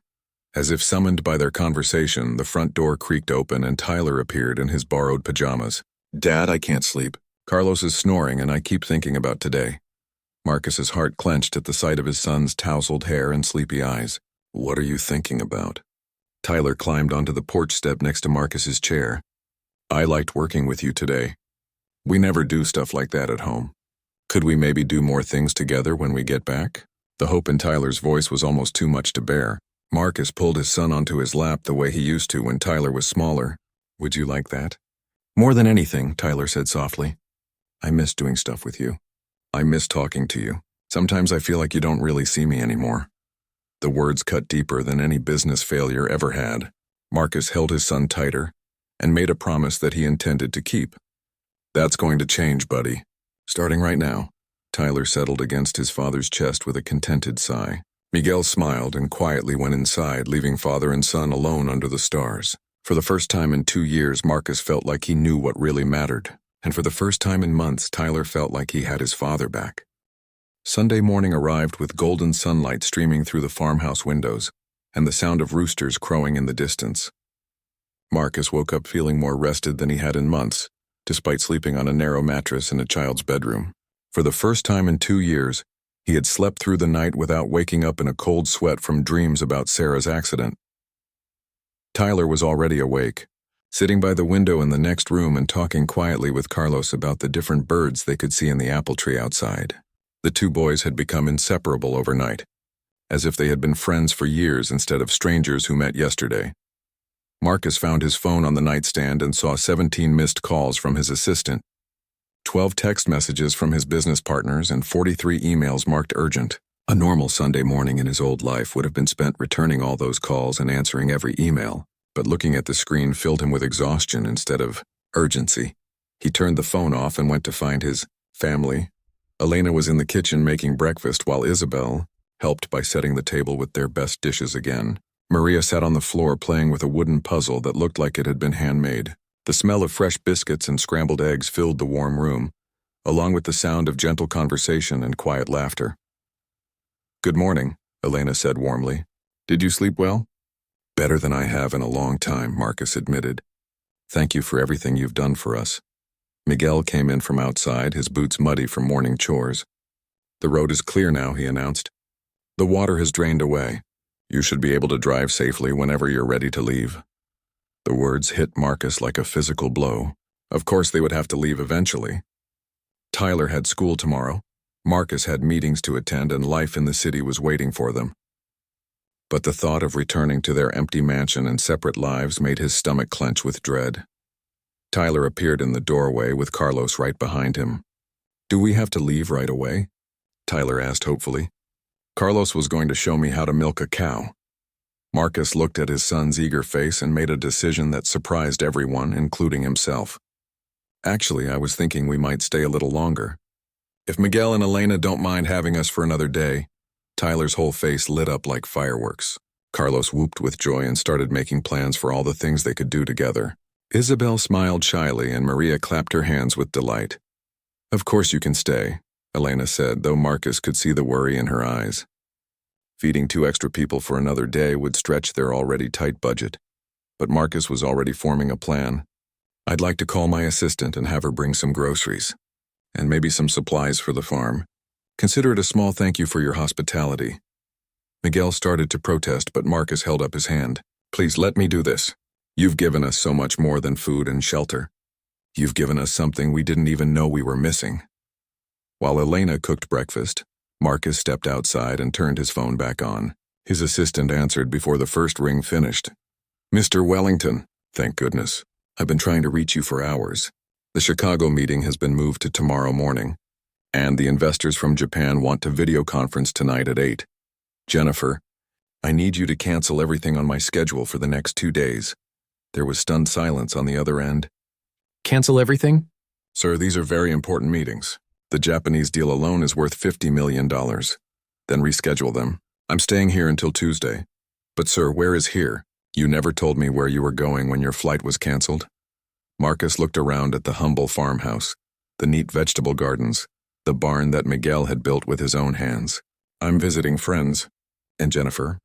As if summoned by their conversation, the front door creaked open and Tyler appeared in his borrowed pajamas. Dad, I can't sleep. Carlos is snoring and I keep thinking about today. Marcus's heart clenched at the sight of his son's tousled hair and sleepy eyes. What are you thinking about? Tyler climbed onto the porch step next to Marcus's chair. I liked working with you today. We never do stuff like that at home. Could we maybe do more things together when we get back? The hope in Tyler's voice was almost too much to bear. Marcus pulled his son onto his lap the way he used to when Tyler was smaller. Would you like that? More than anything, Tyler said softly. I miss doing stuff with you. I miss talking to you. Sometimes I feel like you don't really see me anymore. The words cut deeper than any business failure ever had. Marcus held his son tighter and made a promise that he intended to keep. That's going to change, buddy. Starting right now. Tyler settled against his father's chest with a contented sigh. Miguel smiled and quietly went inside, leaving father and son alone under the stars. For the first time in 2 years, Marcus felt like he knew what really mattered. And for the first time in months, Tyler felt like he had his father back. Sunday morning arrived with golden sunlight streaming through the farmhouse windows, and the sound of roosters crowing in the distance. Marcus woke up feeling more rested than he had in months, despite sleeping on a narrow mattress in a child's bedroom. For the first time in 2 years, he had slept through the night without waking up in a cold sweat from dreams about Sarah's accident. Tyler was already awake, sitting by the window in the next room and talking quietly with Carlos about the different birds they could see in the apple tree outside. The two boys had become inseparable overnight, as if they had been friends for years instead of strangers who met yesterday. Marcus found his phone on the nightstand and saw 17 missed calls from his assistant, 12 text messages from his business partners, and 43 emails marked urgent. A normal Sunday morning in his old life would have been spent returning all those calls and answering every email, but looking at the screen filled him with exhaustion instead of urgency. He turned the phone off and went to find his family. Elena was in the kitchen making breakfast while Isabel helped by setting the table with their best dishes again. Maria sat on the floor playing with a wooden puzzle that looked like it had been handmade. The smell of fresh biscuits and scrambled eggs filled the warm room, along with the sound of gentle conversation and quiet laughter. Good morning, Elena said warmly. Did you sleep well? Better than I have in a long time, Marcus admitted. Thank you for everything you've done for us. Miguel came in from outside, his boots muddy from morning chores. The road is clear now, he announced. The water has drained away. You should be able to drive safely whenever you're ready to leave. The words hit Marcus like a physical blow. Of course they would have to leave eventually. Tyler had school tomorrow. Marcus had meetings to attend and life in the city was waiting for them. But the thought of returning to their empty mansion and separate lives made his stomach clench with dread. Tyler appeared in the doorway with Carlos right behind him. Do we have to leave right away? Tyler asked hopefully. Carlos was going to show me how to milk a cow. Marcus looked at his son's eager face and made a decision that surprised everyone, including himself. Actually, I was thinking we might stay a little longer. If Miguel and Elena don't mind having us for another day. Tyler's whole face lit up like fireworks. Carlos whooped with joy and started making plans for all the things they could do together. Isabel smiled shyly and Maria clapped her hands with delight. Of course you can stay, Elena said, though Marcus could see the worry in her eyes. Feeding 2 extra people for another day would stretch their already tight budget. but Marcus was already forming a plan. "I'd like to call my assistant and have her bring some groceries, and maybe some supplies for the farm. Consider it a small thank you for your hospitality." Miguel started to protest, but Marcus held up his hand. "Please let me do this. You've given us so much more than food and shelter. You've given us something we didn't even know we were missing." While Elena cooked breakfast, Marcus stepped outside and turned his phone back on. His assistant answered before the first ring finished. "Mr. Wellington, thank goodness. I've been trying to reach you for hours. The Chicago meeting has been moved to tomorrow morning, and the investors from Japan want to video conference tonight at 8. Jennifer, I need you to cancel everything on my schedule for the next 2 days." There was stunned silence on the other end. Cancel everything? "Sir, these are very important meetings. The Japanese deal alone is worth $50 million. Then reschedule them. I'm staying here until Tuesday." "But sir, where is here? You never told me where you were going when your flight was canceled." Marcus looked around at the humble farmhouse, the neat vegetable gardens, the barn that Miguel had built with his own hands. "I'm visiting friends. And Jennifer,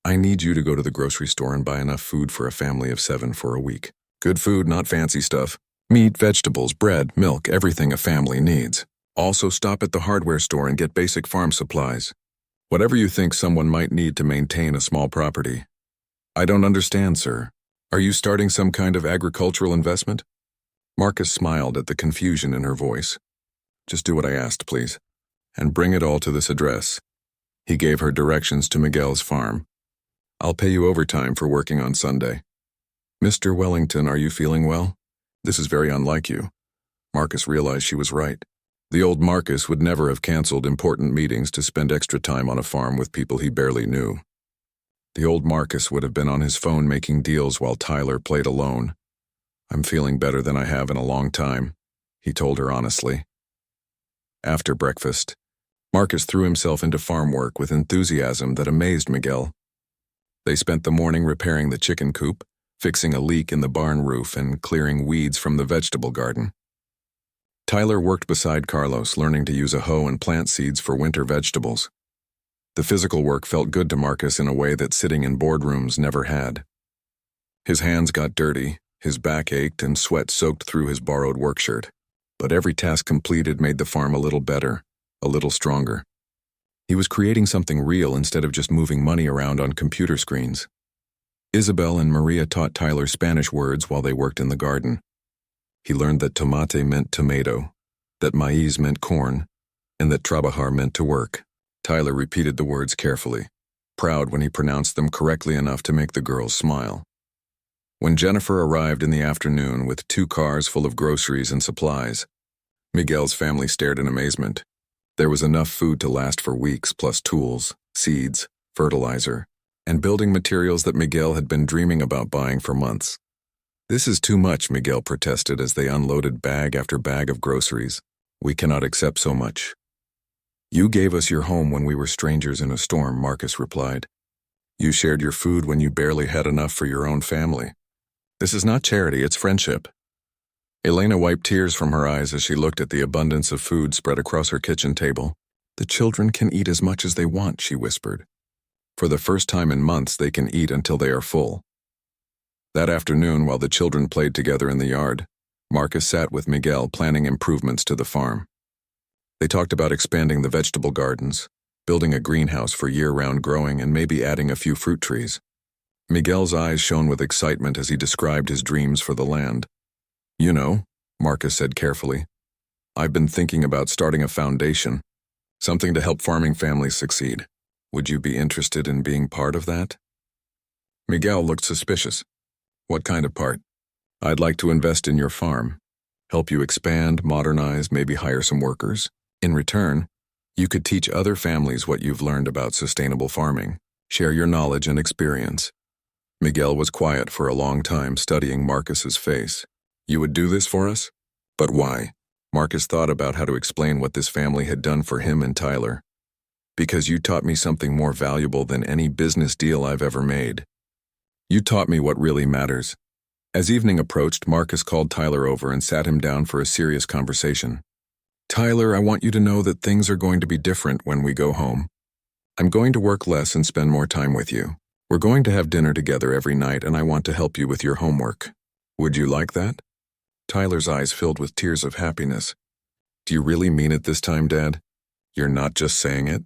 I need you to go to the grocery store and buy enough food for a family of 7 for a week. Good food, not fancy stuff. Meat, vegetables, bread, milk, everything a family needs. Also stop at the hardware store and get basic farm supplies. Whatever you think someone might need to maintain a small property." "I don't understand, sir. Are you starting some kind of agricultural investment?" Marcus smiled at the confusion in her voice. "Just do what I asked, please. And bring it all to this address." He gave her directions to Miguel's farm. "I'll pay you overtime for working on Sunday." "Mr. Wellington, are you feeling well? This is very unlike you." Marcus realized she was right. The old Marcus would never have canceled important meetings to spend extra time on a farm with people he barely knew. The old Marcus would have been on his phone making deals while Tyler played alone. "I'm feeling better than I have in a long time," he told her honestly. After breakfast, Marcus threw himself into farm work with enthusiasm that amazed Miguel. They spent the morning repairing the chicken coop, fixing a leak in the barn roof, and clearing weeds from the vegetable garden. Tyler worked beside Carlos, learning to use a hoe and plant seeds for winter vegetables. The physical work felt good to Marcus in a way that sitting in boardrooms never had. His hands got dirty, his back ached, and sweat soaked through his borrowed work shirt. But every task completed made the farm a little better, a little stronger. He was creating something real instead of just moving money around on computer screens. Isabel and Maria taught Tyler Spanish words while they worked in the garden. He learned that tomate meant tomato, that maíz meant corn, and that trabajar meant to work. Tyler repeated the words carefully, proud when he pronounced them correctly enough to make the girls smile. When Jennifer arrived in the afternoon with 2 cars full of groceries and supplies, Miguel's family stared in amazement. There was enough food to last for weeks, plus tools, seeds, fertilizer, and building materials that Miguel had been dreaming about buying for months. "This is too much," Miguel protested as they unloaded bag after bag of groceries. "We cannot accept so much." "You gave us your home when we were strangers in a storm," Marcus replied. "You shared your food when you barely had enough for your own family. This is not charity, it's friendship." Elena wiped tears from her eyes as she looked at the abundance of food spread across her kitchen table. "The children can eat as much as they want," she whispered. "For the first time in months, they can eat until they are full." That afternoon, while the children played together in the yard, Marcus sat with Miguel planning improvements to the farm. They talked about expanding the vegetable gardens, building a greenhouse for year-round growing, and maybe adding a few fruit trees. Miguel's eyes shone with excitement as he described his dreams for the land. "You know," Marcus said carefully, "I've been thinking about starting a foundation, something to help farming families succeed. Would you be interested in being part of that?" Miguel looked suspicious. "What kind of part?" "I'd like to invest in your farm, help you expand, modernize, maybe hire some workers. In return, you could teach other families what you've learned about sustainable farming, share your knowledge and experience." Miguel was quiet for a long time, studying Marcus's face. "You would do this for us? But why?" Marcus thought about how to explain what this family had done for him and Tyler. "Because you taught me something more valuable than any business deal I've ever made. You taught me what really matters." As evening approached, Marcus called Tyler over and sat him down for a serious conversation. "Tyler, I want you to know that things are going to be different when we go home. I'm going to work less and spend more time with you. We're going to have dinner together every night, and I want to help you with your homework. Would you like that? Tyler's eyes filled with tears of happiness. Do you really mean it this time, Dad? You're not just saying it?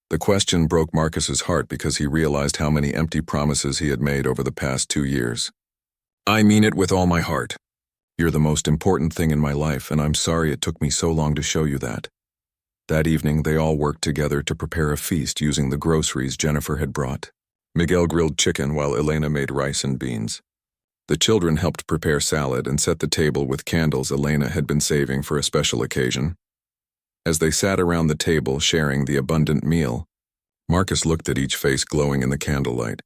The question broke Marcus's heart because he realized how many empty promises he had made over the past 2 years. I mean it with all my heart. You're the most important thing in my life, and I'm sorry it took me so long to show you that. That evening, they all worked together to prepare a feast using the groceries Jennifer had brought. Miguel grilled chicken while Elena made rice and beans. The children helped prepare salad and set the table with candles Elena had been saving for a special occasion. As they sat around the table sharing the abundant meal, Marcus looked at each face glowing in the candlelight.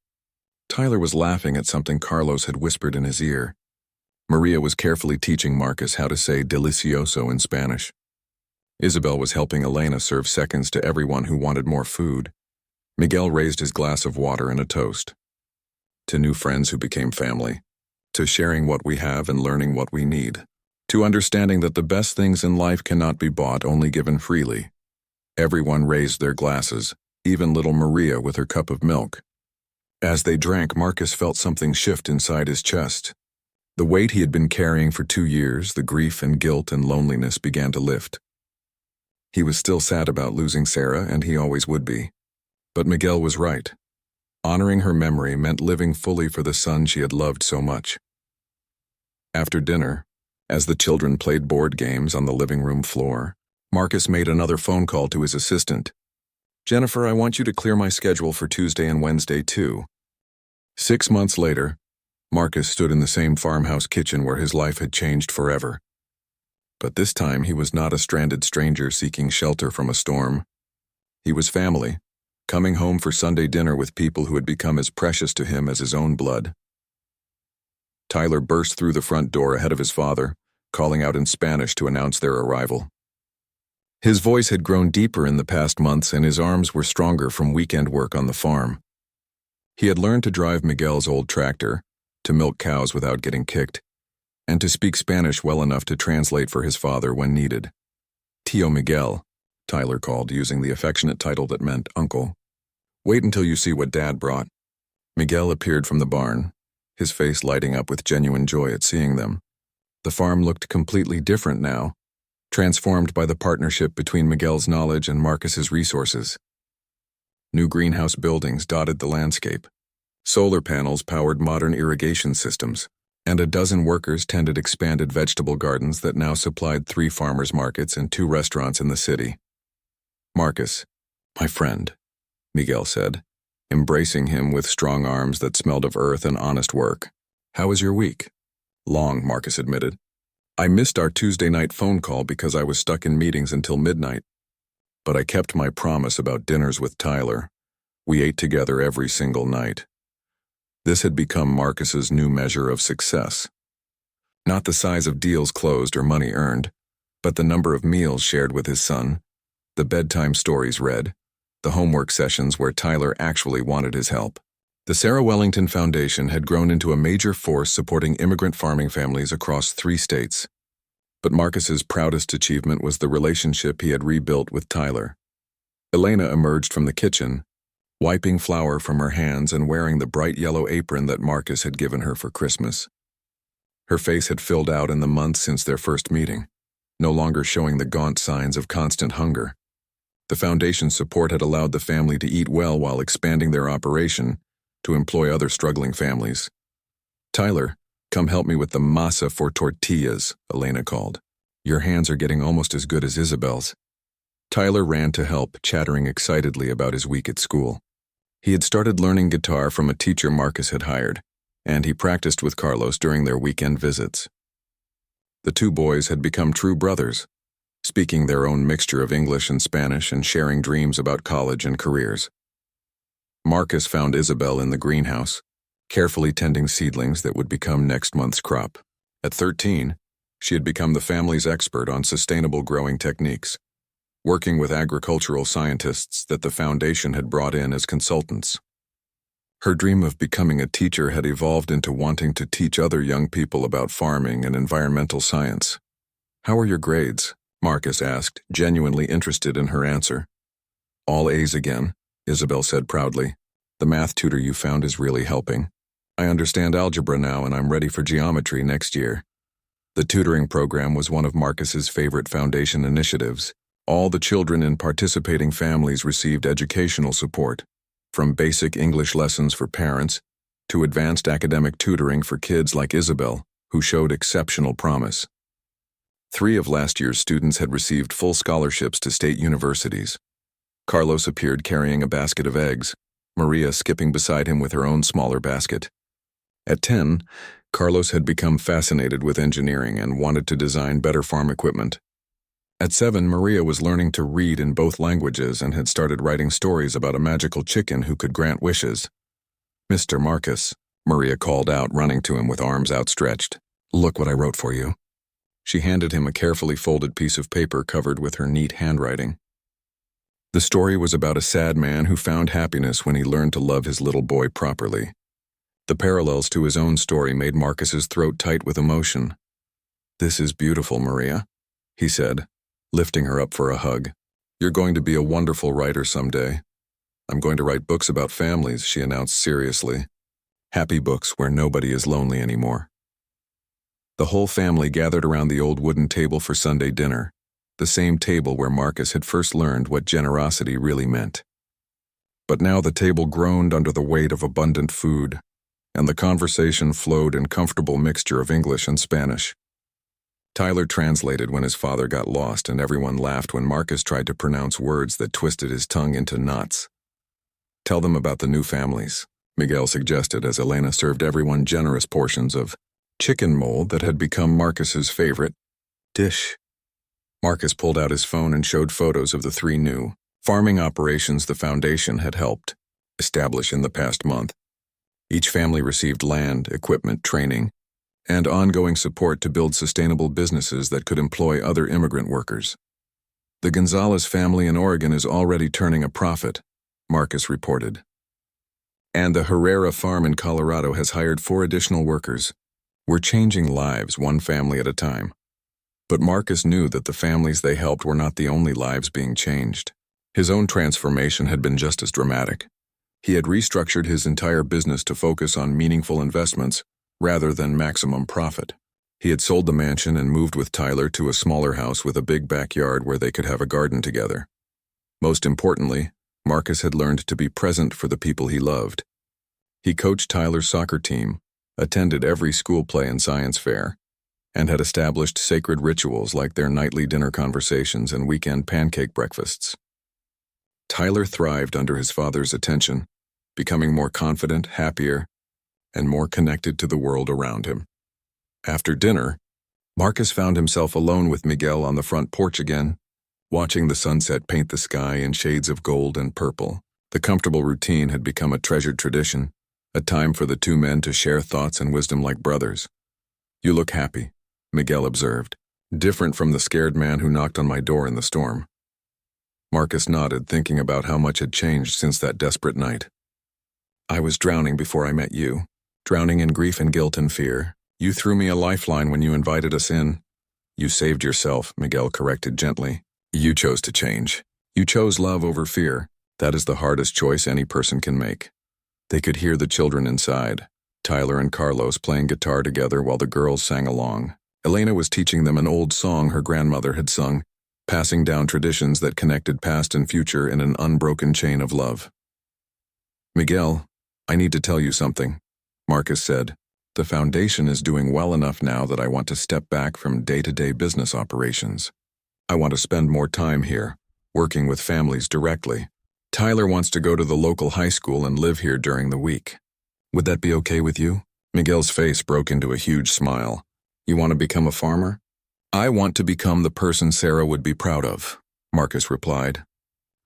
Tyler was laughing at something Carlos had whispered in his ear. Maria was carefully teaching Marcus how to say delicioso in Spanish. Isabel was helping Elena serve seconds to everyone who wanted more food. Miguel raised his glass of water in a toast. To new friends who became family. To sharing what we have and learning what we need. To understanding that the best things in life cannot be bought, only given freely. Everyone raised their glasses, even little Maria with her cup of milk. As they drank, Marcus felt something shift inside his chest. The weight he had been carrying for 2 years, the grief and guilt and loneliness began to lift. He was still sad about losing Sarah, and he always would be. But Miguel was right. Honoring her memory meant living fully for the son she had loved so much. After dinner, as the children played board games on the living room floor, Marcus made another phone call to his assistant. Jennifer, I want you to clear my schedule for Tuesday and Wednesday too. 6 months later, Marcus stood in the same farmhouse kitchen where his life had changed forever. But this time he was not a stranded stranger seeking shelter from a storm. He was family, coming home for Sunday dinner with people who had become as precious to him as his own blood. Tyler burst through the front door ahead of his father, calling out in Spanish to announce their arrival. His voice had grown deeper in the past months, and his arms were stronger from weekend work on the farm. He had learned to drive Miguel's old tractor, to milk cows without getting kicked, and to speak Spanish well enough to translate for his father when needed. Tío Miguel, Tyler called, using the affectionate title that meant uncle. Wait until you see what Dad brought. Miguel appeared from the barn, his face lighting up with genuine joy at seeing them. The farm looked completely different now, transformed by the partnership between Miguel's knowledge and Marcus's resources. New greenhouse buildings dotted the landscape. Solar panels powered modern irrigation systems, and a dozen workers tended expanded vegetable gardens that now supplied 3 farmers' markets and 2 restaurants in the city. Marcus, my friend, Miguel said, embracing him with strong arms that smelled of earth and honest work. How was your week? Long, Marcus admitted. I missed our Tuesday night phone call because I was stuck in meetings until midnight. But I kept my promise about dinners with Tyler. We ate together every single night. This had become Marcus's new measure of success. Not the size of deals closed or money earned, but the number of meals shared with his son, the bedtime stories read, the homework sessions where Tyler actually wanted his help. The Sarah Wellington Foundation had grown into a major force supporting immigrant farming families across 3 states. But Marcus's proudest achievement was the relationship he had rebuilt with Tyler. Elena emerged from the kitchen, wiping flour from her hands and wearing the bright yellow apron that Marcus had given her for Christmas. Her face had filled out in the months since their first meeting, no longer showing the gaunt signs of constant hunger. The foundation's support had allowed the family to eat well while expanding their operation to employ other struggling families. Tyler, come help me with the masa for tortillas, Elena called. Your hands are getting almost as good as Isabel's. Tyler ran to help, chattering excitedly about his week at school. He had started learning guitar from a teacher Marcus had hired, and he practiced with Carlos during their weekend visits. The 2 boys had become true brothers, speaking their own mixture of English and Spanish and sharing dreams about college and careers. Marcus found Isabel in the greenhouse, carefully tending seedlings that would become next month's crop. At 13, she had become the family's expert on sustainable growing techniques, working with agricultural scientists that the foundation had brought in as consultants. Her dream of becoming a teacher had evolved into wanting to teach other young people about farming and environmental science. How are your grades? Marcus asked, genuinely interested in her answer. All A's again, Isabel said proudly. The math tutor you found is really helping. I understand algebra now and I'm ready for geometry next year. The tutoring program was one of Marcus's favorite foundation initiatives. All the children in participating families received educational support, from basic English lessons for parents to advanced academic tutoring for kids like Isabel, who showed exceptional promise. 3 of last year's students had received full scholarships to state universities. Carlos appeared carrying a basket of eggs, Maria skipping beside him with her own smaller basket. At 10, Carlos had become fascinated with engineering and wanted to design better farm equipment. At 7, Maria was learning to read in both languages and had started writing stories about a magical chicken who could grant wishes. "Mr. Marcus," Maria called out, running to him with arms outstretched. "Look what I wrote for you." She handed him a carefully folded piece of paper covered with her neat handwriting. The story was about a sad man who found happiness when he learned to love his little boy properly. The parallels to his own story made Marcus's throat tight with emotion. "This is beautiful, Maria," he said, lifting her up for a hug. "You're going to be a wonderful writer someday." "I'm going to write books about families," she announced seriously. "Happy books where nobody is lonely anymore." The whole family gathered around the old wooden table for Sunday dinner, the same table where Marcus had first learned what generosity really meant. But now the table groaned under the weight of abundant food, and the conversation flowed in comfortable mixture of English and Spanish. Tyler translated when his father got lost, and everyone laughed when Marcus tried to pronounce words that twisted his tongue into knots. "Tell them about the new families," Miguel suggested as Elena served everyone generous portions of chicken mold that had become Marcus's favorite dish. Marcus pulled out his phone and showed photos of the 3 new farming operations the foundation had helped establish in the past month. Each family received land, equipment, training, and ongoing support to build sustainable businesses that could employ other immigrant workers. "The Gonzalez family in Oregon is already turning a profit," Marcus reported. "And the Herrera farm in Colorado has hired 4 additional workers. We're changing lives one family at a time." But Marcus knew that the families they helped were not the only lives being changed. His own transformation had been just as dramatic. He had restructured his entire business to focus on meaningful investments rather than maximum profit. He had sold the mansion and moved with Tyler to a smaller house with a big backyard where they could have a garden together. Most importantly, Marcus had learned to be present for the people he loved. He coached Tyler's soccer team, attended every school play and science fair, and had established sacred rituals like their nightly dinner conversations and weekend pancake breakfasts. Tyler thrived under his father's attention, becoming more confident, happier, and more connected to the world around him. After dinner, Marcus found himself alone with Miguel on the front porch again, watching the sunset paint the sky in shades of gold and purple. The comfortable routine had become a treasured tradition, a time for the 2 men to share thoughts and wisdom like brothers. "You look happy," Miguel observed, "different from the scared man who knocked on my door in the storm." Marcus nodded, thinking about how much had changed since that desperate night. "I was drowning before I met you, drowning in grief and guilt and fear. You threw me a lifeline when you invited us in." "You saved yourself," Miguel corrected gently. "You chose to change. You chose love over fear. That is the hardest choice any person can make." They could hear the children inside, Tyler and Carlos playing guitar together while the girls sang along. Elena was teaching them an old song her grandmother had sung, passing down traditions that connected past and future in an unbroken chain of love. "Miguel, I need to tell you something," Marcus said. "The foundation is doing well enough now that I want to step back from day-to-day business operations. I want to spend more time here, working with families directly. Tyler wants to go to the local high school and live here during the week. Would that be okay with you?" Miguel's face broke into a huge smile. "You want to become a farmer?" "I want to become the person Sarah would be proud of," Marcus replied.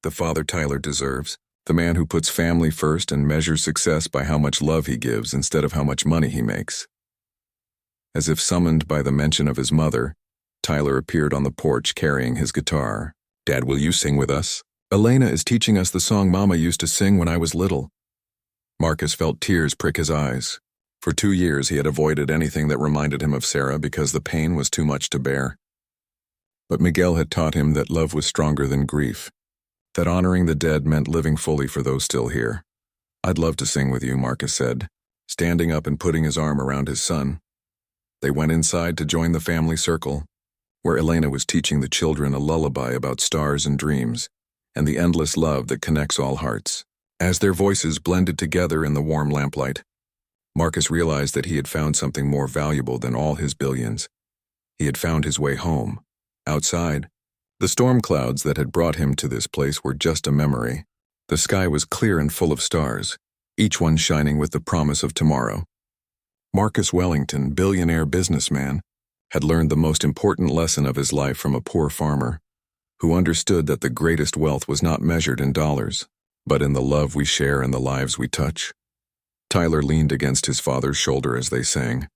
"The father Tyler deserves, the man who puts family first and measures success by how much love he gives instead of how much money he makes." As if summoned by the mention of his mother, Tyler appeared on the porch carrying his guitar. "Dad, will you sing with us? Elena is teaching us the song Mama used to sing when I was little." Marcus felt tears prick his eyes. For 2 years he had avoided anything that reminded him of Sarah because the pain was too much to bear. But Miguel had taught him that love was stronger than grief, that honoring the dead meant living fully for those still here. I'd love to sing with you, Marcus said, standing up and putting his arm around his son. They went inside to join the family circle, where Elena was teaching the children a lullaby about stars and dreams, and the endless love that connects all hearts. As their voices blended together in the warm lamplight, Marcus realized that he had found something more valuable than all his billions. He had found his way home. Outside, the storm clouds that had brought him to this place were just a memory. The sky was clear and full of stars, each one shining with the promise of tomorrow. Marcus Wellington, billionaire businessman, had learned the most important lesson of his life from a poor farmer, who understood that the greatest wealth was not measured in dollars, but in the love we share and the lives we touch. Tyler leaned against his father's shoulder as they sang,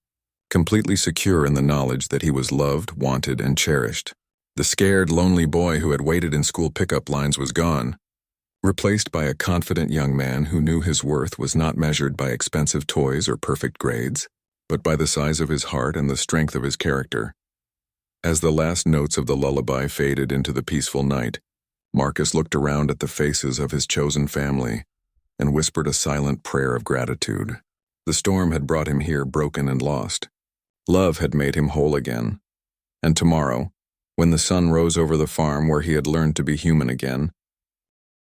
completely secure in the knowledge that he was loved, wanted, and cherished. The scared, lonely boy who had waited in school pickup lines was gone, replaced by a confident young man who knew his worth was not measured by expensive toys or perfect grades, but by the size of his heart and the strength of his character. As the last notes of the lullaby faded into the peaceful night, Marcus looked around at the faces of his chosen family and whispered a silent prayer of gratitude. The storm had brought him here broken and lost. Love had made him whole again. And tomorrow, when the sun rose over the farm where he had learned to be human again,